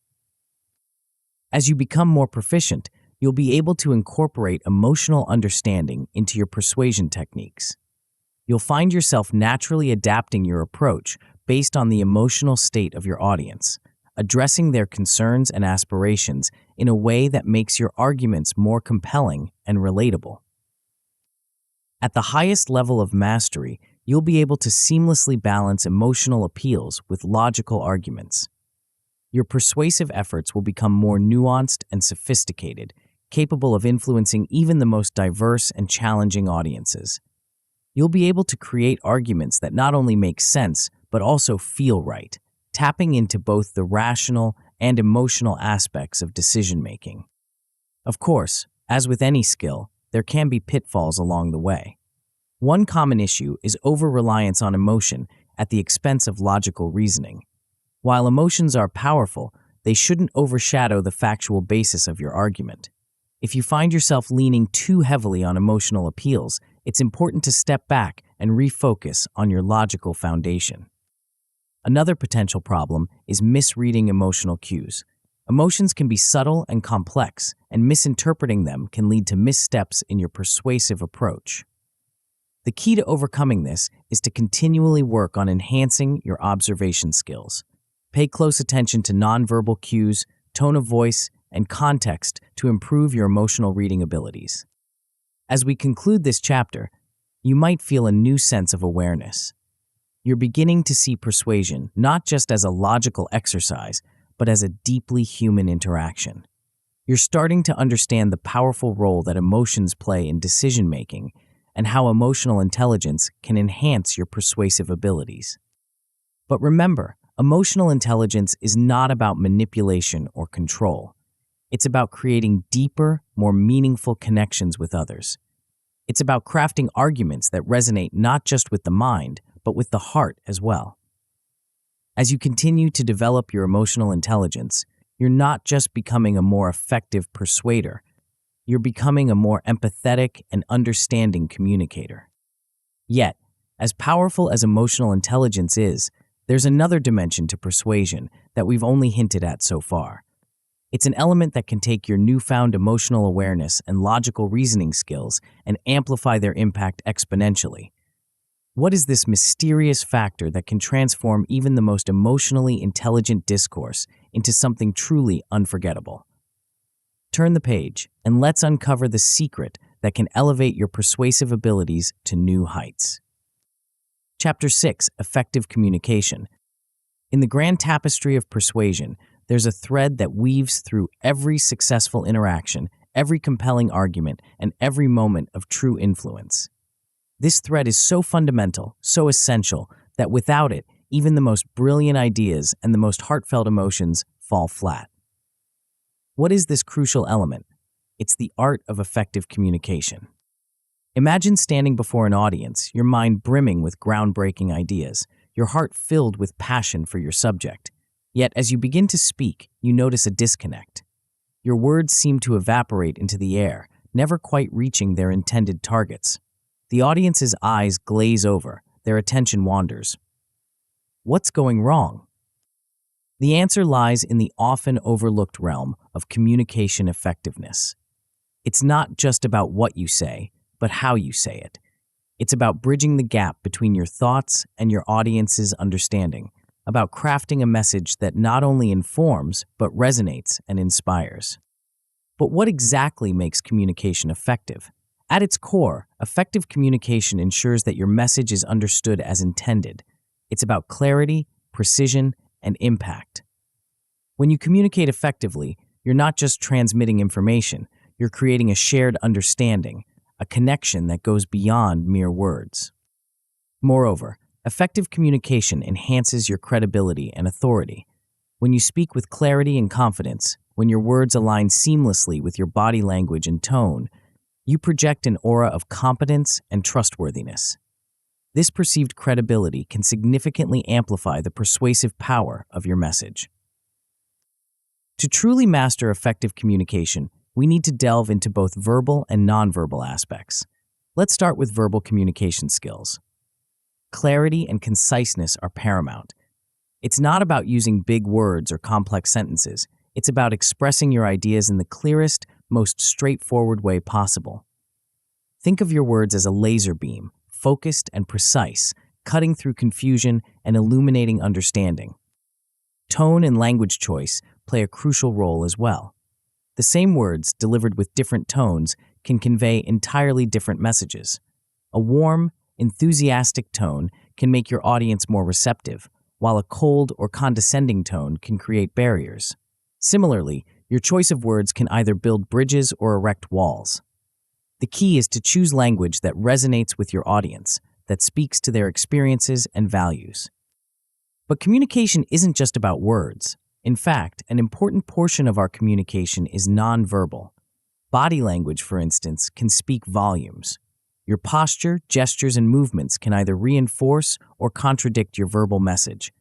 [SPEAKER 1] As you become more proficient, you'll be able to incorporate emotional understanding into your persuasion techniques. You'll find yourself naturally adapting your approach based on the emotional state of your audience, addressing their concerns and aspirations in a way that makes your arguments more compelling and relatable. At the highest level of mastery, you'll be able to seamlessly balance emotional appeals with logical arguments. Your persuasive efforts will become more nuanced and sophisticated, capable of influencing even the most diverse and challenging audiences. You'll be able to create arguments that not only make sense, but also feel right, tapping into both the rational and emotional aspects of decision-making. Of course, as with any skill, there can be pitfalls along the way. One common issue is over-reliance on emotion at the expense of logical reasoning. While emotions are powerful, they shouldn't overshadow the factual basis of your argument. If you find yourself leaning too heavily on emotional appeals, it's important to step back and refocus on your logical foundation. Another potential problem is misreading emotional cues. Emotions can be subtle and complex, and misinterpreting them can lead to missteps in your persuasive approach. The key to overcoming this is to continually work on enhancing your observation skills. Pay close attention to nonverbal cues, tone of voice, and context to improve your emotional reading abilities. As we conclude this chapter, you might feel a new sense of awareness. You're beginning to see persuasion not just as a logical exercise, but as a deeply human interaction. You're starting to understand the powerful role that emotions play in decision-making and how emotional intelligence can enhance your persuasive abilities. But remember, emotional intelligence is not about manipulation or control. It's about creating deeper, more meaningful connections with others. It's about crafting arguments that resonate not just with the mind, but with the heart as well. As you continue to develop your emotional intelligence, you're not just becoming a more effective persuader, you're becoming a more empathetic and understanding communicator. Yet, as powerful as emotional intelligence is, there's another dimension to persuasion that we've only hinted at so far. It's an element that can take your newfound emotional awareness and logical reasoning skills and amplify their impact exponentially. What is this mysterious factor that can transform even the most emotionally intelligent discourse into something truly unforgettable? Turn the page, and let's uncover the secret that can elevate your persuasive abilities to new heights. Chapter 6: Effective Communication. In the grand tapestry of persuasion, there's a thread that weaves through every successful interaction, every compelling argument, and every moment of true influence. This thread is so fundamental, so essential, that without it, even the most brilliant ideas and the most heartfelt emotions fall flat. What is this crucial element? It's the art of effective communication. Imagine standing before an audience, your mind brimming with groundbreaking ideas, your heart filled with passion for your subject. Yet, as you begin to speak, you notice a disconnect. Your words seem to evaporate into the air, never quite reaching their intended targets. The audience's eyes glaze over, their attention wanders. What's going wrong? The answer lies in the often overlooked realm of communication effectiveness. It's not just about what you say, but how you say it. It's about bridging the gap between your thoughts and your audience's understanding, about crafting a message that not only informs, but resonates and inspires. But what exactly makes communication effective? At its core, effective communication ensures that your message is understood as intended. It's about clarity, precision, and impact. When you communicate effectively, you're not just transmitting information, you're creating a shared understanding, a connection that goes beyond mere words. Moreover, effective communication enhances your credibility and authority. When you speak with clarity and confidence, when your words align seamlessly with your body language and tone, you project an aura of competence and trustworthiness. This perceived credibility can significantly amplify the persuasive power of your message. To truly master effective communication, we need to delve into both verbal and nonverbal aspects. Let's start with verbal communication skills. Clarity and conciseness are paramount. It's not about using big words or complex sentences. It's about expressing your ideas in the clearest, most straightforward way possible. Think of your words as a laser beam, focused and precise, cutting through confusion and illuminating understanding. Tone and language choice play a crucial role as well. The same words, delivered with different tones, can convey entirely different messages. A warm, enthusiastic tone can make your audience more receptive, while a cold or condescending tone can create barriers. Similarly, your choice of words can either build bridges or erect walls. The key is to choose language that resonates with your audience, that speaks to their experiences and values. But communication isn't just about words. In fact, an important portion of our communication is nonverbal. Body language, for instance, can speak volumes. Your posture, gestures, and movements can either reinforce or contradict your verbal message.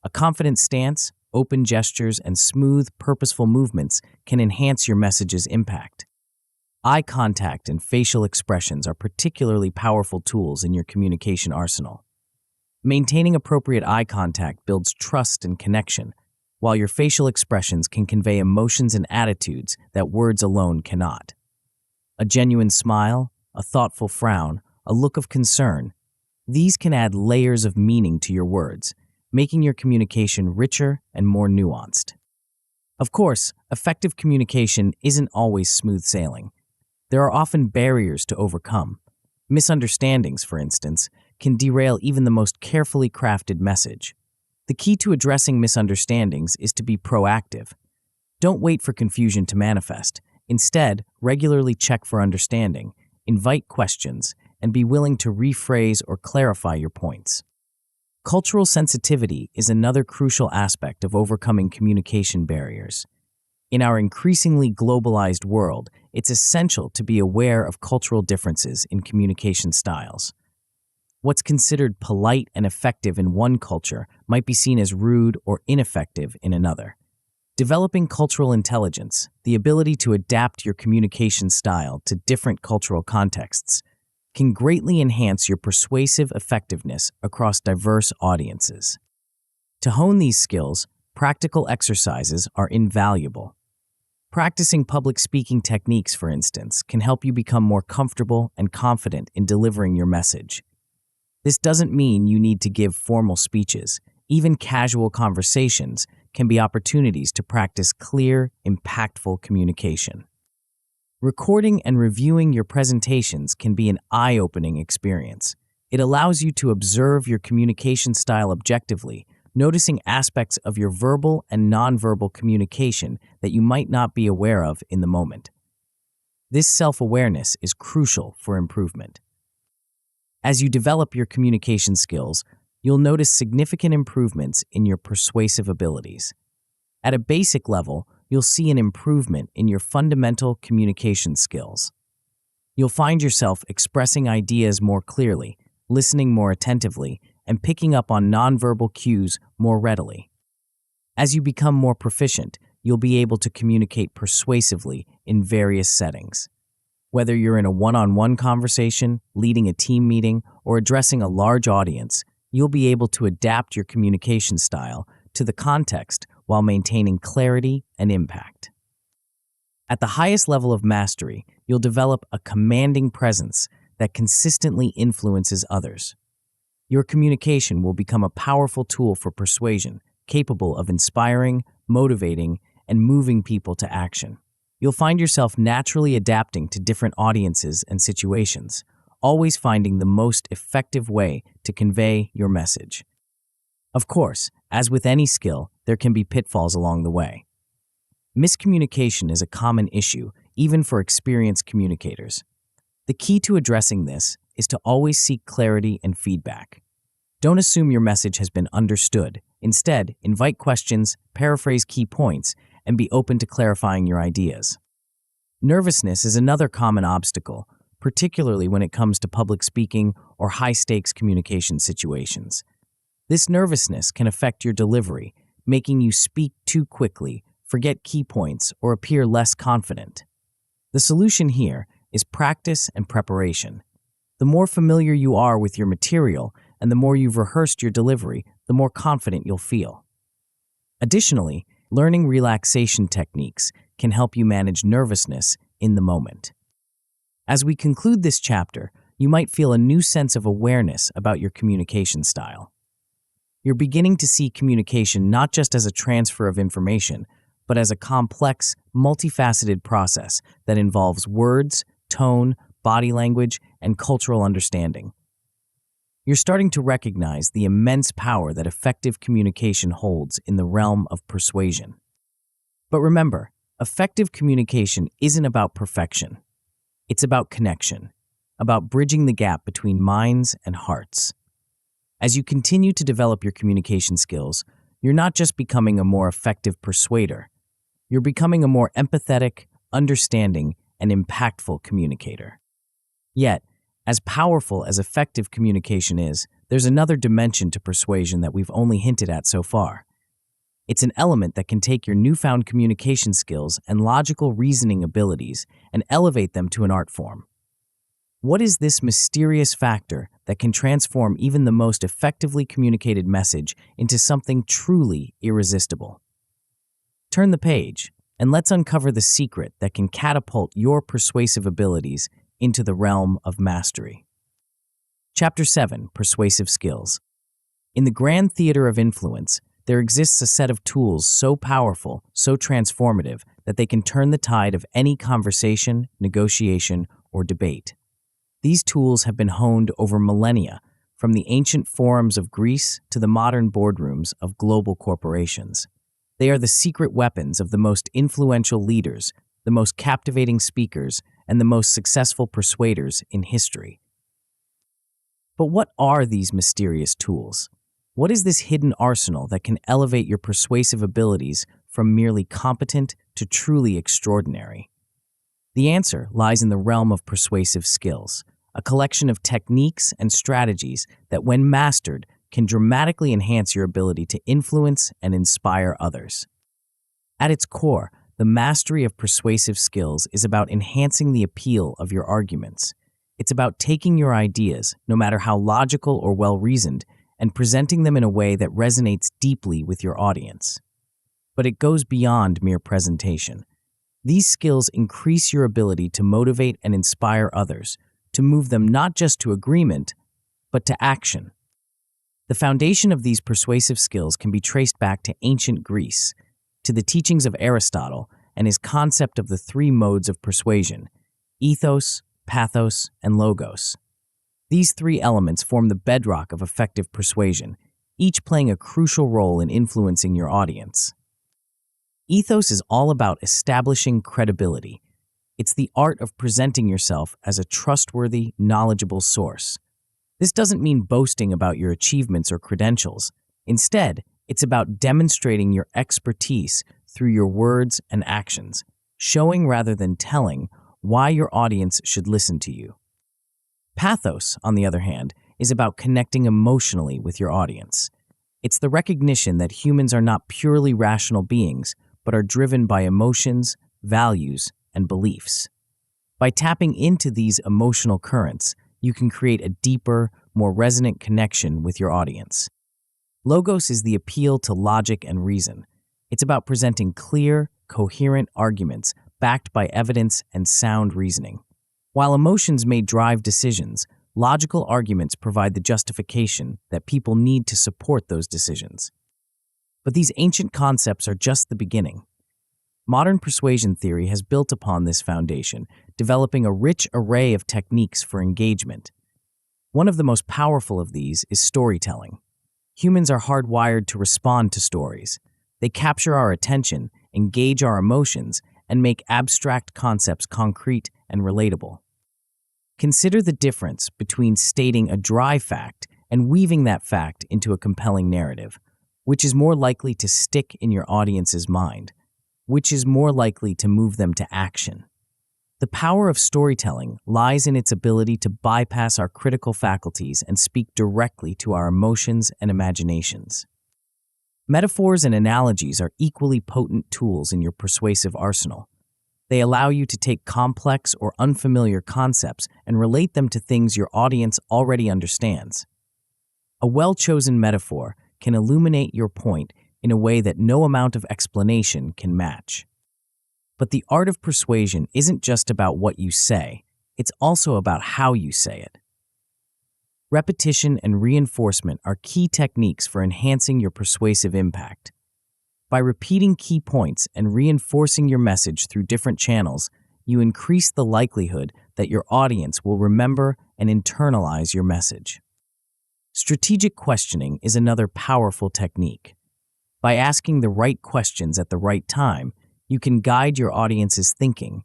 [SPEAKER 1] A confident stance, open gestures, and smooth, purposeful movements can enhance your message's impact. Eye contact and facial expressions are particularly powerful tools in your communication arsenal. Maintaining appropriate eye contact builds trust and connection, while your facial expressions can convey emotions and attitudes that words alone cannot. A genuine smile, a thoughtful frown, a look of concern, these can add layers of meaning to your words, making your communication richer and more nuanced. Of course, effective communication isn't always smooth sailing. There are often barriers to overcome. Misunderstandings, for instance, can derail even the most carefully crafted message. The key to addressing misunderstandings is to be proactive. Don't wait for confusion to manifest. Instead, regularly check for understanding, invite questions, and be willing to rephrase or clarify your points. Cultural sensitivity is another crucial aspect of overcoming communication barriers. In our increasingly globalized world, it's essential to be aware of cultural differences in communication styles. What's considered polite and effective in one culture might be seen as rude or ineffective in another. Developing cultural intelligence, the ability to adapt your communication style to different cultural contexts, can greatly enhance your persuasive effectiveness across diverse audiences. To hone these skills, practical exercises are invaluable. Practicing public speaking techniques, for instance, can help you become more comfortable and confident in delivering your message. This doesn't mean you need to give formal speeches. Even casual conversations can be opportunities to practice clear, impactful communication. Recording and reviewing your presentations can be an eye-opening experience. It allows you to observe your communication style objectively, noticing aspects of your verbal and nonverbal communication that you might not be aware of in the moment. This self-awareness is crucial for improvement. As you develop your communication skills, you'll notice significant improvements in your persuasive abilities. At a basic level, you'll see an improvement in your fundamental communication skills. You'll find yourself expressing ideas more clearly, listening more attentively, and picking up on nonverbal cues more readily. As you become more proficient, you'll be able to communicate persuasively in various settings. Whether you're in a one-on-one conversation, leading a team meeting, or addressing a large audience, you'll be able to adapt your communication style to the context while maintaining clarity and impact. At the highest level of mastery, you'll develop a commanding presence that consistently influences others. Your communication will become a powerful tool for persuasion, capable of inspiring, motivating, and moving people to action. You'll find yourself naturally adapting to different audiences and situations, always finding the most effective way to convey your message. Of course, as with any skill, there can be pitfalls along the way. Miscommunication is a common issue, even for experienced communicators. The key to addressing this is to always seek clarity and feedback. Don't assume your message has been understood. Instead, invite questions, paraphrase key points, and be open to clarifying your ideas. Nervousness is another common obstacle, particularly when it comes to public speaking or high-stakes communication situations. This nervousness can affect your delivery, making you speak too quickly, forget key points, or appear less confident. The solution here is practice and preparation. The more familiar you are with your material and the more you've rehearsed your delivery, the more confident you'll feel. Additionally, learning relaxation techniques can help you manage nervousness in the moment. As we conclude this chapter, you might feel a new sense of awareness about your communication style. You're beginning to see communication not just as a transfer of information, but as a complex, multifaceted process that involves words, tone, body language, and cultural understanding. You're starting to recognize the immense power that effective communication holds in the realm of persuasion. But remember, effective communication isn't about perfection. It's about connection, about bridging the gap between minds and hearts. As you continue to develop your communication skills, you're not just becoming a more effective persuader, you're becoming a more empathetic, understanding, and impactful communicator. Yet, as powerful as effective communication is, there's another dimension to persuasion that we've only hinted at so far. It's an element that can take your newfound communication skills and logical reasoning abilities and elevate them to an art form. What is this mysterious factor that can transform even the most effectively communicated message into something truly irresistible? Turn the page, and let's uncover the secret that can catapult your persuasive abilities into the realm of mastery. Chapter 7: Persuasive Skills. In the grand theater of influence, there exists a set of tools so powerful, so transformative, that they can turn the tide of any conversation, negotiation, or debate. These tools have been honed over millennia, from the ancient forums of Greece to the modern boardrooms of global corporations. They are the secret weapons of the most influential leaders, the most captivating speakers, and the most successful persuaders in history. But what are these mysterious tools? What is this hidden arsenal that can elevate your persuasive abilities from merely competent to truly extraordinary? The answer lies in the realm of persuasive skills, a collection of techniques and strategies that, when mastered, can dramatically enhance your ability to influence and inspire others. At its core, the mastery of persuasive skills is about enhancing the appeal of your arguments. It's about taking your ideas, no matter how logical or well-reasoned, and presenting them in a way that resonates deeply with your audience. But it goes beyond mere presentation. These skills increase your ability to motivate and inspire others, to move them not just to agreement, but to action. The foundation of these persuasive skills can be traced back to ancient Greece, to the teachings of Aristotle and his concept of the three modes of persuasion: ethos, pathos, and logos. These three elements form the bedrock of effective persuasion, each playing a crucial role in influencing your audience. Ethos is all about establishing credibility. It's the art of presenting yourself as a trustworthy, knowledgeable source. This doesn't mean boasting about your achievements or credentials. Instead, it's about demonstrating your expertise through your words and actions, showing rather than telling why your audience should listen to you. Pathos, on the other hand, is about connecting emotionally with your audience. It's the recognition that humans are not purely rational beings, but are driven by emotions, values, and beliefs. By tapping into these emotional currents, you can create a deeper, more resonant connection with your audience. Logos is the appeal to logic and reason. It's about presenting clear, coherent arguments backed by evidence and sound reasoning. While emotions may drive decisions, logical arguments provide the justification that people need to support those decisions. But these ancient concepts are just the beginning. Modern persuasion theory has built upon this foundation, developing a rich array of techniques for engagement. One of the most powerful of these is storytelling. Humans are hardwired to respond to stories. They capture our attention, engage our emotions, and make abstract concepts concrete and relatable. Consider the difference between stating a dry fact and weaving that fact into a compelling narrative. Which is more likely to stick in your audience's mind? Which is more likely to move them to action? The power of storytelling lies in its ability to bypass our critical faculties and speak directly to our emotions and imaginations. Metaphors and analogies are equally potent tools in your persuasive arsenal. They allow you to take complex or unfamiliar concepts and relate them to things your audience already understands. A well-chosen metaphor can illuminate your point in a way that no amount of explanation can match. But the art of persuasion isn't just about what you say, it's also about how you say it. Repetition and reinforcement are key techniques for enhancing your persuasive impact. By repeating key points and reinforcing your message through different channels, you increase the likelihood that your audience will remember and internalize your message. Strategic questioning is another powerful technique. By asking the right questions at the right time, you can guide your audience's thinking,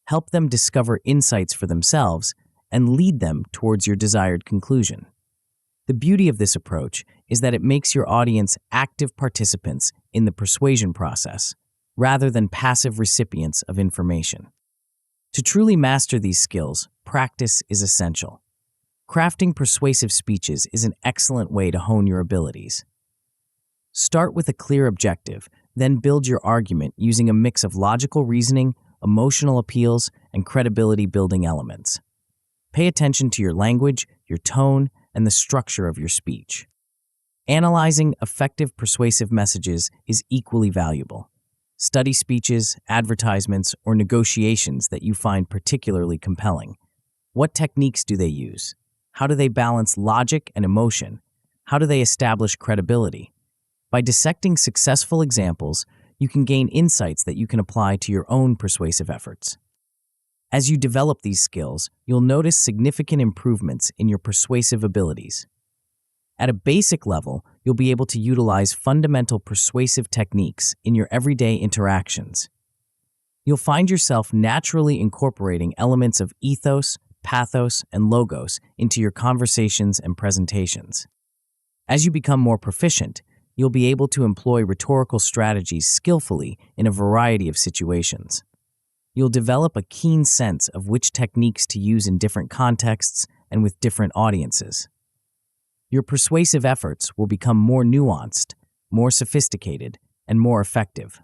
[SPEAKER 1] help them discover insights for themselves, and lead them towards your desired conclusion. The beauty of this approach is that it makes your audience active participants in the persuasion process, rather than passive recipients of information. To truly master these skills, practice is essential. Crafting persuasive speeches is an excellent way to hone your abilities. Start with a clear objective, then build your argument using a mix of logical reasoning, emotional appeals, and credibility-building elements. Pay attention to your language, your tone, and the structure of your speech. Analyzing effective persuasive messages is equally valuable. Study speeches, advertisements, or negotiations that you find particularly compelling. What techniques do they use? How do they balance logic and emotion? How do they establish credibility? By dissecting successful examples, you can gain insights that you can apply to your own persuasive efforts. As you develop these skills, you'll notice significant improvements in your persuasive abilities. At a basic level, you'll be able to utilize fundamental persuasive techniques in your everyday interactions. You'll find yourself naturally incorporating elements of ethos, pathos, and logos into your conversations and presentations. As you become more proficient, you'll be able to employ rhetorical strategies skillfully in a variety of situations. You'll develop a keen sense of which techniques to use in different contexts and with different audiences. Your persuasive efforts will become more nuanced, more sophisticated, and more effective.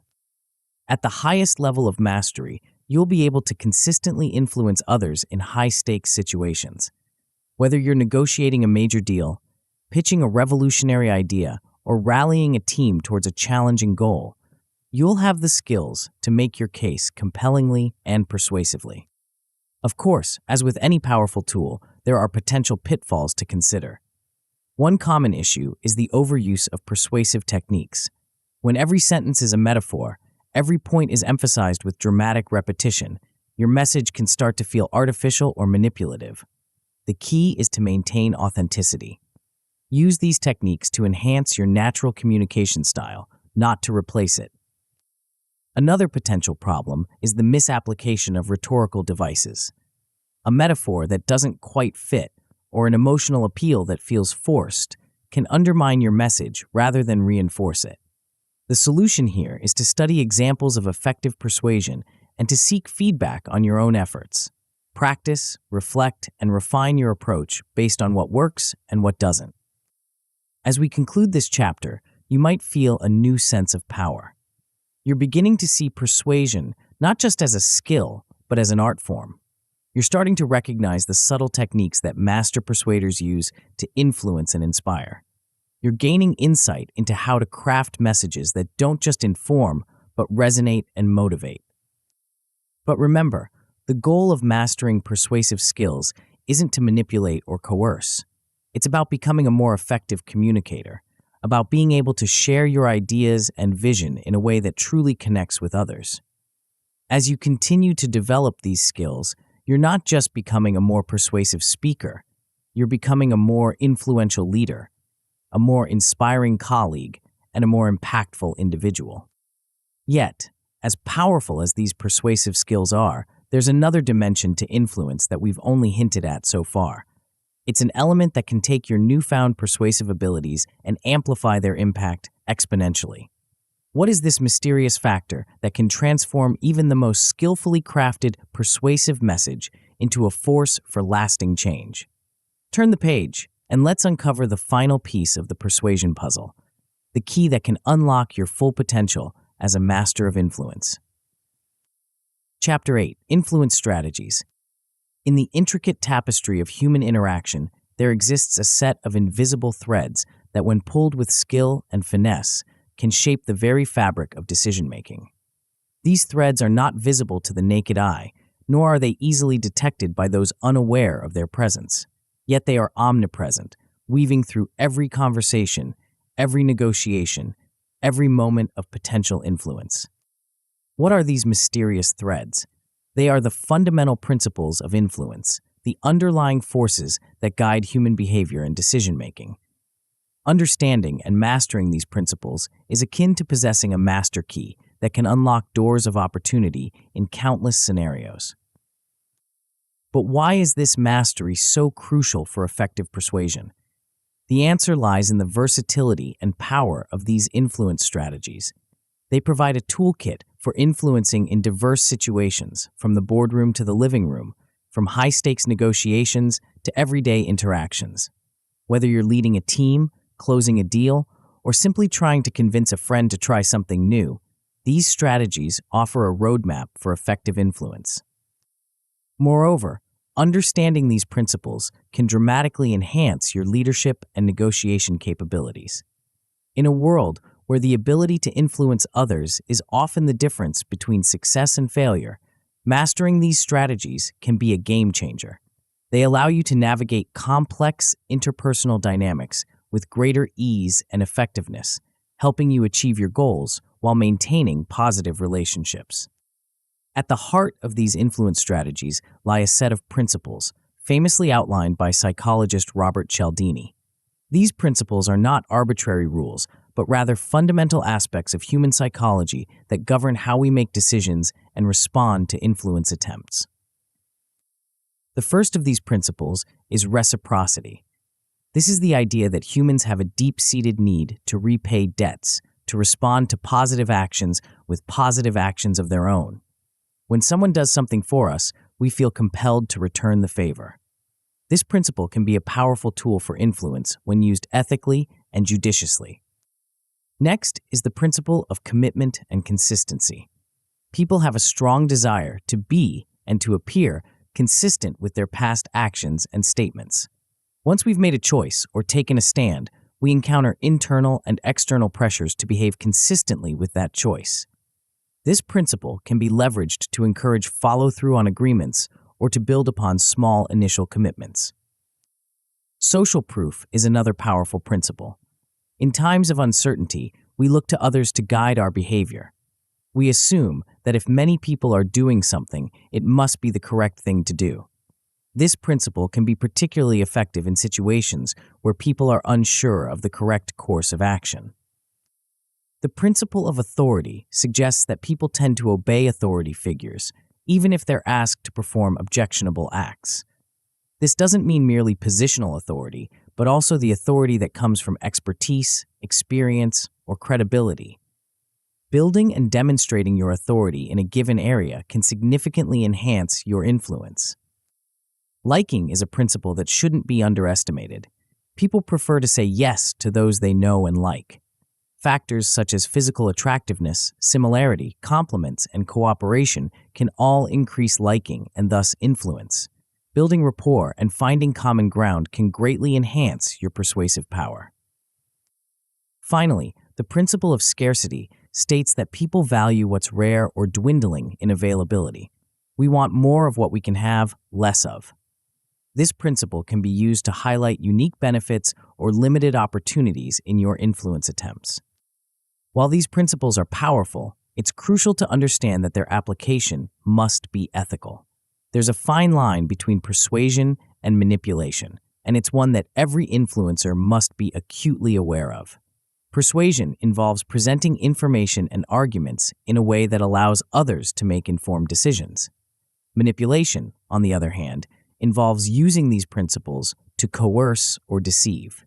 [SPEAKER 1] At the highest level of mastery, you'll be able to consistently influence others in high-stakes situations. Whether you're negotiating a major deal, pitching a revolutionary idea, or rallying a team towards a challenging goal, you'll have the skills to make your case compellingly and persuasively. Of course, as with any powerful tool, there are potential pitfalls to consider. One common issue is the overuse of persuasive techniques. When every sentence is a metaphor, every point is emphasized with dramatic repetition, your message can start to feel artificial or manipulative. The key is to maintain authenticity. Use these techniques to enhance your natural communication style, not to replace it. Another potential problem is the misapplication of rhetorical devices. A metaphor that doesn't quite fit, or an emotional appeal that feels forced, can undermine your message rather than reinforce it. The solution here is to study examples of effective persuasion and to seek feedback on your own efforts. Practice, reflect, and refine your approach based on what works and what doesn't. As we conclude this chapter, you might feel a new sense of power. You're beginning to see persuasion not just as a skill, but as an art form. You're starting to recognize the subtle techniques that master persuaders use to influence and inspire. You're gaining insight into how to craft messages that don't just inform, but resonate and motivate. But remember, the goal of mastering persuasive skills isn't to manipulate or coerce. It's about becoming a more effective communicator, about being able to share your ideas and vision in a way that truly connects with others. As you continue to develop these skills, you're not just becoming a more persuasive speaker, you're becoming a more influential leader, a more inspiring colleague, and a more impactful individual. Yet, as powerful as these persuasive skills are, there's another dimension to influence that we've only hinted at so far. It's an element that can take your newfound persuasive abilities and amplify their impact exponentially. What is this mysterious factor that can transform even the most skillfully crafted persuasive message into a force for lasting change? Turn the page, and let's uncover the final piece of the persuasion puzzle, the key that can unlock your full potential as a master of influence. Chapter 8: Influence Strategies. In the intricate tapestry of human interaction, there exists a set of invisible threads that, when pulled with skill and finesse, can shape the very fabric of decision-making. These threads are not visible to the naked eye, nor are they easily detected by those unaware of their presence. Yet they are omnipresent, weaving through every conversation, every negotiation, every moment of potential influence. What are these mysterious threads? They are the fundamental principles of influence, the underlying forces that guide human behavior and decision-making. Understanding and mastering these principles is akin to possessing a master key that can unlock doors of opportunity in countless scenarios. But why is this mastery so crucial for effective persuasion? The answer lies in the versatility and power of these influence strategies. They provide a toolkit for influencing in diverse situations, from the boardroom to the living room, from high-stakes negotiations to everyday interactions. Whether you're leading a team, closing a deal, or simply trying to convince a friend to try something new, these strategies offer a roadmap for effective influence. Moreover, understanding these principles can dramatically enhance your leadership and negotiation capabilities. In a world where the ability to influence others is often the difference between success and failure, mastering these strategies can be a game changer. They allow you to navigate complex interpersonal dynamics with greater ease and effectiveness, helping you achieve your goals while maintaining positive relationships. At the heart of these influence strategies lie a set of principles, famously outlined by psychologist Robert Cialdini. These principles are not arbitrary rules, but rather fundamental aspects of human psychology that govern how we make decisions and respond to influence attempts. The first of these principles is reciprocity. This is the idea that humans have a deep-seated need to repay debts, to respond to positive actions with positive actions of their own. When someone does something for us, we feel compelled to return the favor. This principle can be a powerful tool for influence when used ethically and judiciously. Next is the principle of commitment and consistency. People have a strong desire to be and to appear consistent with their past actions and statements. Once we've made a choice or taken a stand, we encounter internal and external pressures to behave consistently with that choice. This principle can be leveraged to encourage follow-through on agreements or to build upon small initial commitments. Social proof is another powerful principle. In times of uncertainty, we look to others to guide our behavior. We assume that if many people are doing something, it must be the correct thing to do. This principle can be particularly effective in situations where people are unsure of the correct course of action. The principle of authority suggests that people tend to obey authority figures, even if they're asked to perform objectionable acts. This doesn't mean merely positional authority, but also the authority that comes from expertise, experience, or credibility. Building and demonstrating your authority in a given area can significantly enhance your influence. Liking is a principle that shouldn't be underestimated. People prefer to say yes to those they know and like. Factors such as physical attractiveness, similarity, compliments, and cooperation can all increase liking and thus influence. Building rapport and finding common ground can greatly enhance your persuasive power. Finally, the principle of scarcity states that people value what's rare or dwindling in availability. We want more of what we can have less of. This principle can be used to highlight unique benefits or limited opportunities in your influence attempts. While these principles are powerful, it's crucial to understand that their application must be ethical. There's a fine line between persuasion and manipulation, and it's one that every influencer must be acutely aware of. Persuasion involves presenting information and arguments in a way that allows others to make informed decisions. Manipulation, on the other hand, involves using these principles to coerce or deceive.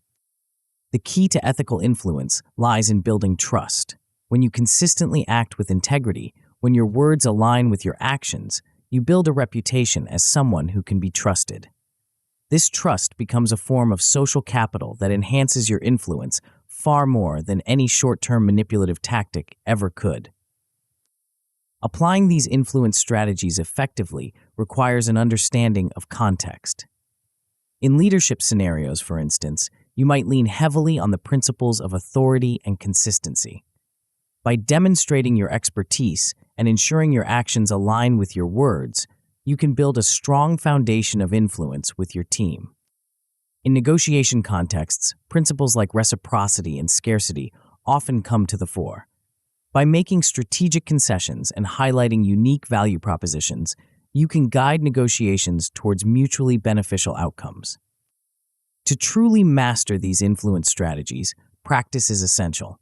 [SPEAKER 1] The key to ethical influence lies in building trust. When you consistently act with integrity, when your words align with your actions, you build a reputation as someone who can be trusted. This trust becomes a form of social capital that enhances your influence far more than any short-term manipulative tactic ever could. Applying these influence strategies effectively requires an understanding of context. In leadership scenarios, for instance, you might lean heavily on the principles of authority and consistency. By demonstrating your expertise and ensuring your actions align with your words, you can build a strong foundation of influence with your team. In negotiation contexts, principles like reciprocity and scarcity often come to the fore. By making strategic concessions and highlighting unique value propositions, you can guide negotiations towards mutually beneficial outcomes. To truly master these influence strategies, practice is essential.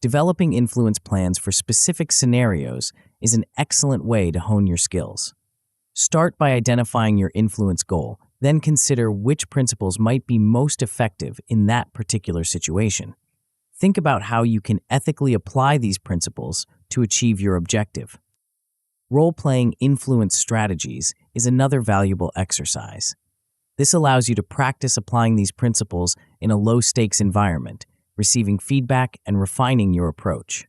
[SPEAKER 1] Developing influence plans for specific scenarios is an excellent way to hone your skills. Start by identifying your influence goal, then consider which principles might be most effective in that particular situation. Think about how you can ethically apply these principles to achieve your objective. Role-playing influence strategies is another valuable exercise. This allows you to practice applying these principles in a low-stakes environment, receiving feedback and refining your approach.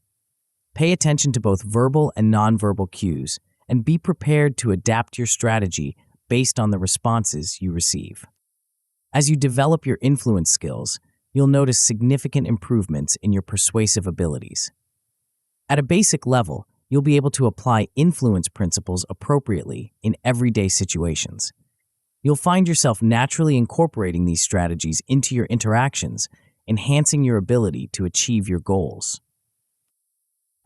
[SPEAKER 1] Pay attention to both verbal and nonverbal cues, and be prepared to adapt your strategy based on the responses you receive. As you develop your influence skills, you'll notice significant improvements in your persuasive abilities. At a basic level, you'll be able to apply influence principles appropriately in everyday situations. You'll find yourself naturally incorporating these strategies into your interactions, enhancing your ability to achieve your goals.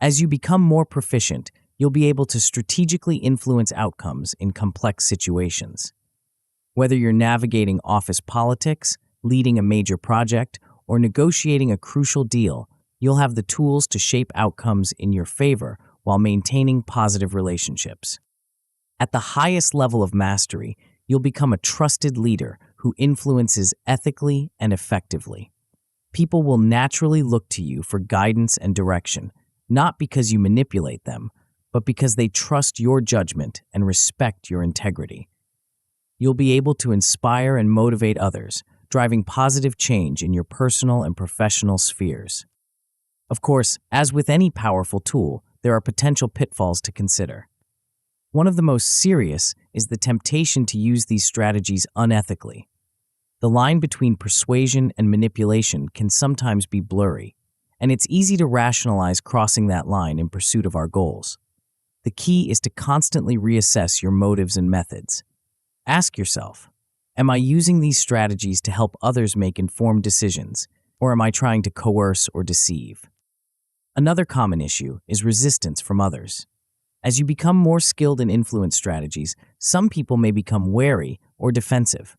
[SPEAKER 1] As you become more proficient, you'll be able to strategically influence outcomes in complex situations. Whether you're navigating office politics, leading a major project, or negotiating a crucial deal, you'll have the tools to shape outcomes in your favor while maintaining positive relationships. At the highest level of mastery, you'll become a trusted leader who influences ethically and effectively. People will naturally look to you for guidance and direction, not because you manipulate them, but because they trust your judgment and respect your integrity. You'll be able to inspire and motivate others, driving positive change in your personal and professional spheres. Of course, as with any powerful tool, there are potential pitfalls to consider. One of the most serious is the temptation to use these strategies unethically. The line between persuasion and manipulation can sometimes be blurry, and it's easy to rationalize crossing that line in pursuit of our goals. The key is to constantly reassess your motives and methods. Ask yourself, am I using these strategies to help others make informed decisions, or am I trying to coerce or deceive? Another common issue is resistance from others. As you become more skilled in influence strategies, some people may become wary or defensive.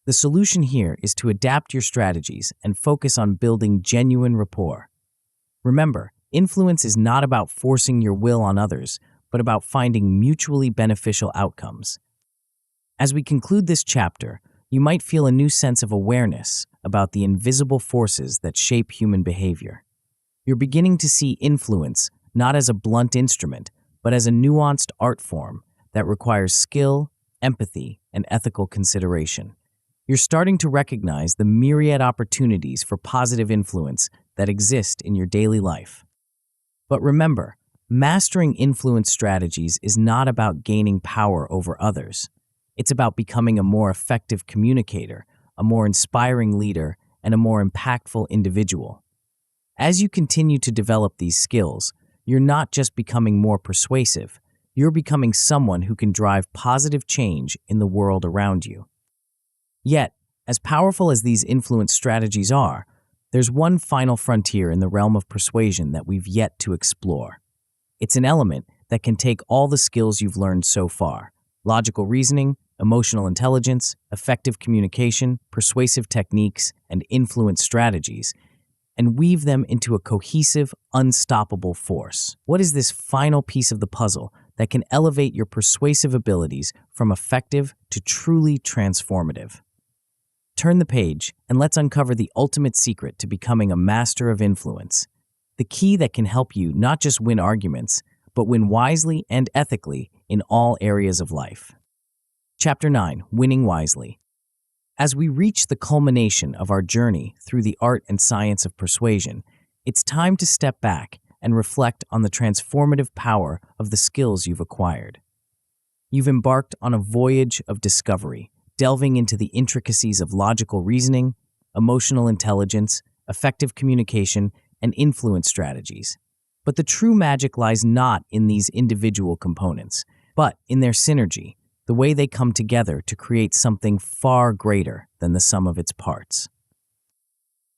[SPEAKER 1] The solution here is to adapt your strategies and focus on building genuine rapport. Remember, influence is not about forcing your will on others, but about finding mutually beneficial outcomes. As we conclude this chapter, you might feel a new sense of awareness about the invisible forces that shape human behavior. You're beginning to see influence not as a blunt instrument, but as a nuanced art form that requires skill, empathy, and ethical consideration. You're starting to recognize the myriad opportunities for positive influence that exist in your daily life. But remember, mastering influence strategies is not about gaining power over others. It's about becoming a more effective communicator, a more inspiring leader, and a more impactful individual. As you continue to develop these skills, you're not just becoming more persuasive, you're becoming someone who can drive positive change in the world around you. Yet, as powerful as these influence strategies are, there's one final frontier in the realm of persuasion that we've yet to explore. It's an element that can take all the skills you've learned so far: logical reasoning, emotional intelligence, effective communication, persuasive techniques, and influence strategies, and weave them into a cohesive, unstoppable force. What is this final piece of the puzzle that can elevate your persuasive abilities from effective to truly transformative? Turn the page and let's uncover the ultimate secret to becoming a master of influence. The key that can help you not just win arguments, but win wisely and ethically in all areas of life. Chapter 9, Winning Wisely. As we reach the culmination of our journey through the art and science of persuasion, it's time to step back and reflect on the transformative power of the skills you've acquired. You've embarked on a voyage of discovery, delving into the intricacies of logical reasoning, emotional intelligence, effective communication, and influence strategies. But the true magic lies not in these individual components, but in their synergy, the way they come together to create something far greater than the sum of its parts.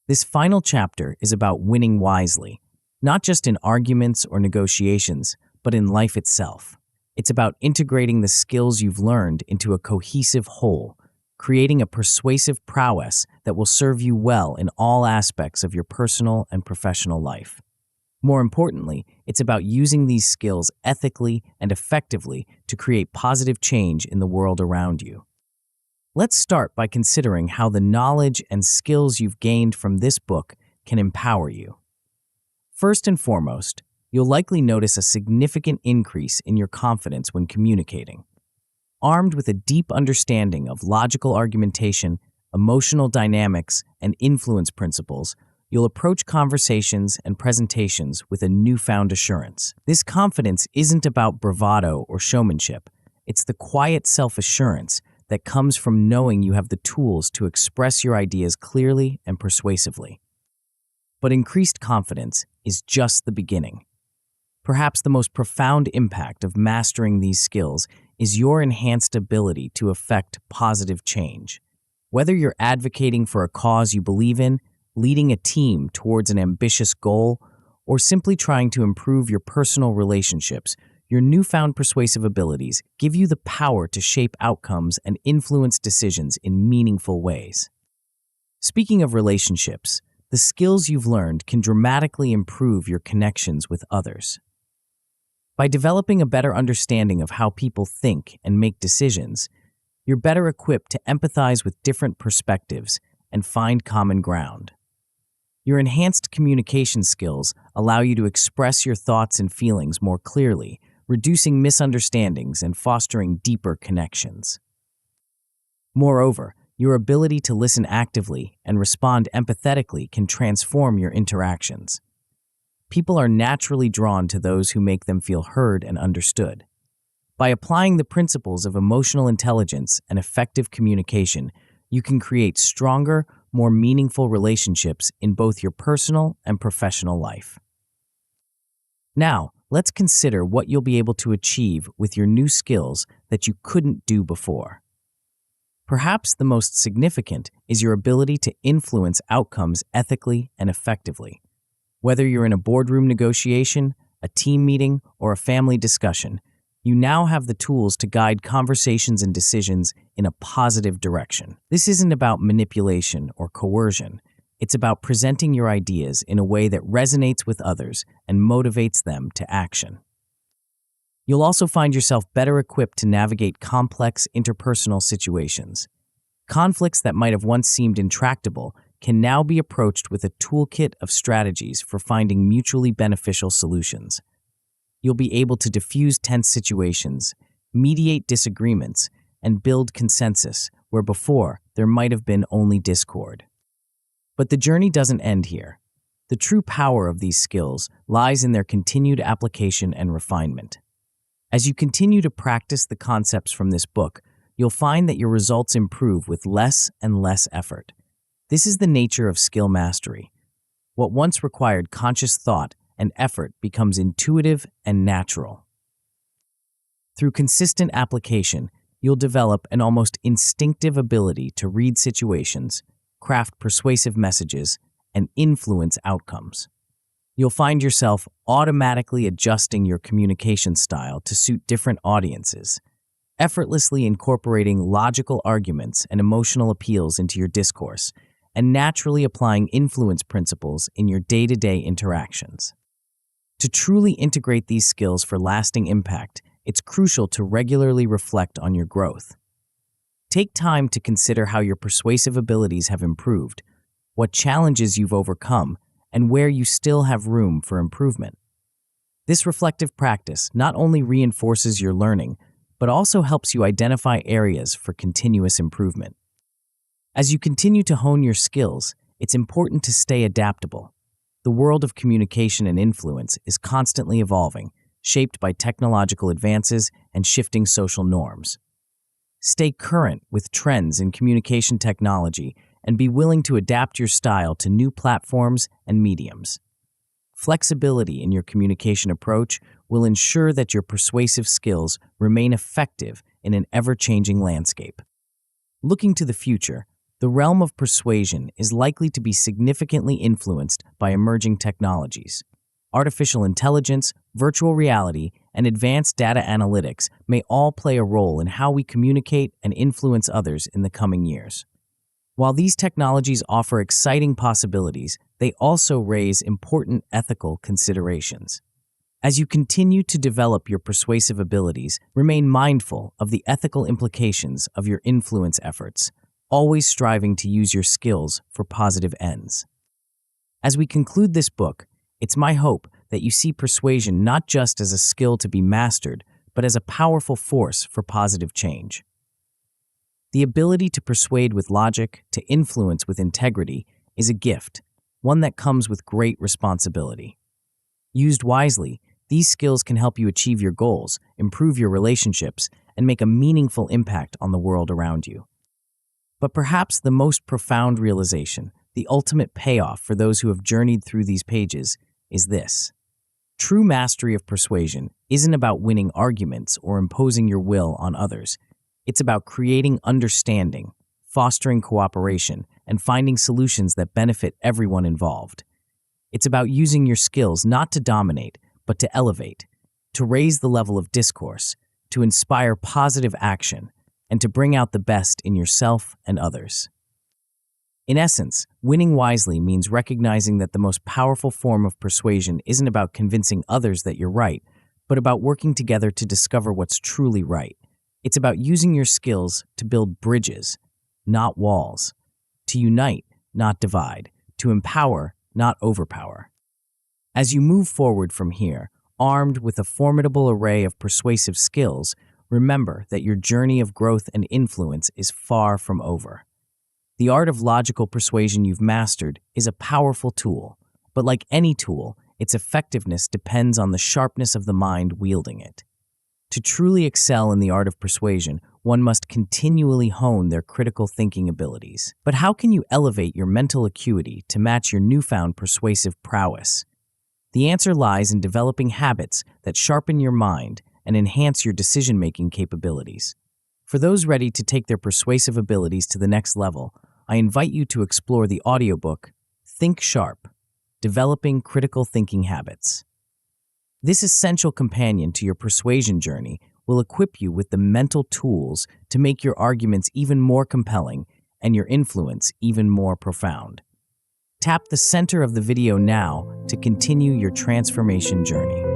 [SPEAKER 1] This final chapter is about winning wisely, not just in arguments or negotiations, but in life itself. It's about integrating the skills you've learned into a cohesive whole, creating a persuasive prowess that will serve you well in all aspects of your personal and professional life. More importantly, it's about using these skills ethically and effectively to create positive change in the world around you. Let's start by considering how the knowledge and skills you've gained from this book can empower you. First and foremost, you'll likely notice a significant increase in your confidence when communicating. Armed with a deep understanding of logical argumentation, emotional dynamics, and influence principles, you'll approach conversations and presentations with a newfound assurance. This confidence isn't about bravado or showmanship. It's the quiet self-assurance that comes from knowing you have the tools to express your ideas clearly and persuasively. But increased confidence is just the beginning. Perhaps the most profound impact of mastering these skills is your enhanced ability to effect positive change. Whether you're advocating for a cause you believe in, leading a team towards an ambitious goal, or simply trying to improve your personal relationships, your newfound persuasive abilities give you the power to shape outcomes and influence decisions in meaningful ways. Speaking of relationships, the skills you've learned can dramatically improve your connections with others. By developing a better understanding of how people think and make decisions, you're better equipped to empathize with different perspectives and find common ground. Your enhanced communication skills allow you to express your thoughts and feelings more clearly, reducing misunderstandings and fostering deeper connections. Moreover, your ability to listen actively and respond empathetically can transform your interactions. People are naturally drawn to those who make them feel heard and understood. By applying the principles of emotional intelligence and effective communication, you can create stronger, more meaningful relationships in both your personal and professional life. Now, let's consider what you'll be able to achieve with your new skills that you couldn't do before. Perhaps the most significant is your ability to influence outcomes ethically and effectively. Whether you're in a boardroom negotiation, a team meeting, or a family discussion, you now have the tools to guide conversations and decisions in a positive direction. This isn't about manipulation or coercion. It's about presenting your ideas in a way that resonates with others and motivates them to action. You'll also find yourself better equipped to navigate complex interpersonal situations. Conflicts that might have once seemed intractable can now be approached with a toolkit of strategies for finding mutually beneficial solutions. You'll be able to diffuse tense situations, mediate disagreements, and build consensus where before there might have been only discord. But the journey doesn't end here. The true power of these skills lies in their continued application and refinement. As you continue to practice the concepts from this book, you'll find that your results improve with less and less effort. This is the nature of skill mastery. What once required conscious thought and effort becomes intuitive and natural. Through consistent application, you'll develop an almost instinctive ability to read situations, craft persuasive messages, and influence outcomes. You'll find yourself automatically adjusting your communication style to suit different audiences, effortlessly incorporating logical arguments and emotional appeals into your discourse, and naturally applying influence principles in your day-to-day interactions. To truly integrate these skills for lasting impact, it's crucial to regularly reflect on your growth. Take time to consider how your persuasive abilities have improved, what challenges you've overcome, and where you still have room for improvement. This reflective practice not only reinforces your learning, but also helps you identify areas for continuous improvement. As you continue to hone your skills, it's important to stay adaptable. The world of communication and influence is constantly evolving, shaped by technological advances and shifting social norms. Stay current with trends in communication technology and be willing to adapt your style to new platforms and mediums. Flexibility in your communication approach will ensure that your persuasive skills remain effective in an ever-changing landscape. Looking to the future, the realm of persuasion is likely to be significantly influenced by emerging technologies. Artificial intelligence, virtual reality, and advanced data analytics may all play a role in how we communicate and influence others in the coming years. While these technologies offer exciting possibilities, they also raise important ethical considerations. As you continue to develop your persuasive abilities, remain mindful of the ethical implications of your influence efforts, always striving to use your skills for positive ends. As we conclude this book, it's my hope that you see persuasion not just as a skill to be mastered, but as a powerful force for positive change. The ability to persuade with logic, to influence with integrity, is a gift, one that comes with great responsibility. Used wisely, these skills can help you achieve your goals, improve your relationships, and make a meaningful impact on the world around you. But perhaps the most profound realization, the ultimate payoff for those who have journeyed through these pages, is this. True mastery of persuasion isn't about winning arguments or imposing your will on others. It's about creating understanding, fostering cooperation, and finding solutions that benefit everyone involved. It's about using your skills not to dominate, but to elevate, to raise the level of discourse, to inspire positive action, and to bring out the best in yourself and others. In essence, winning wisely means recognizing that the most powerful form of persuasion isn't about convincing others that you're right, but about working together to discover what's truly right. It's about using your skills to build bridges, not walls, to unite, not divide, to empower, not overpower. As you move forward from here, armed with a formidable array of persuasive skills, remember that your journey of growth and influence is far from over. The art of logical persuasion you've mastered is a powerful tool, but like any tool, its effectiveness depends on the sharpness of the mind wielding it. To truly excel in the art of persuasion, one must continually hone their critical thinking abilities. But how can you elevate your mental acuity to match your newfound persuasive prowess? The answer lies in developing habits that sharpen your mind and enhance your decision-making capabilities. For those ready to take their persuasive abilities to the next level, I invite you to explore the audiobook, Think Sharp, Developing Critical Thinking Habits. This essential companion to your persuasion journey will equip you with the mental tools to make your arguments even more compelling and your influence even more profound. Tap the center of the video now to continue your transformation journey.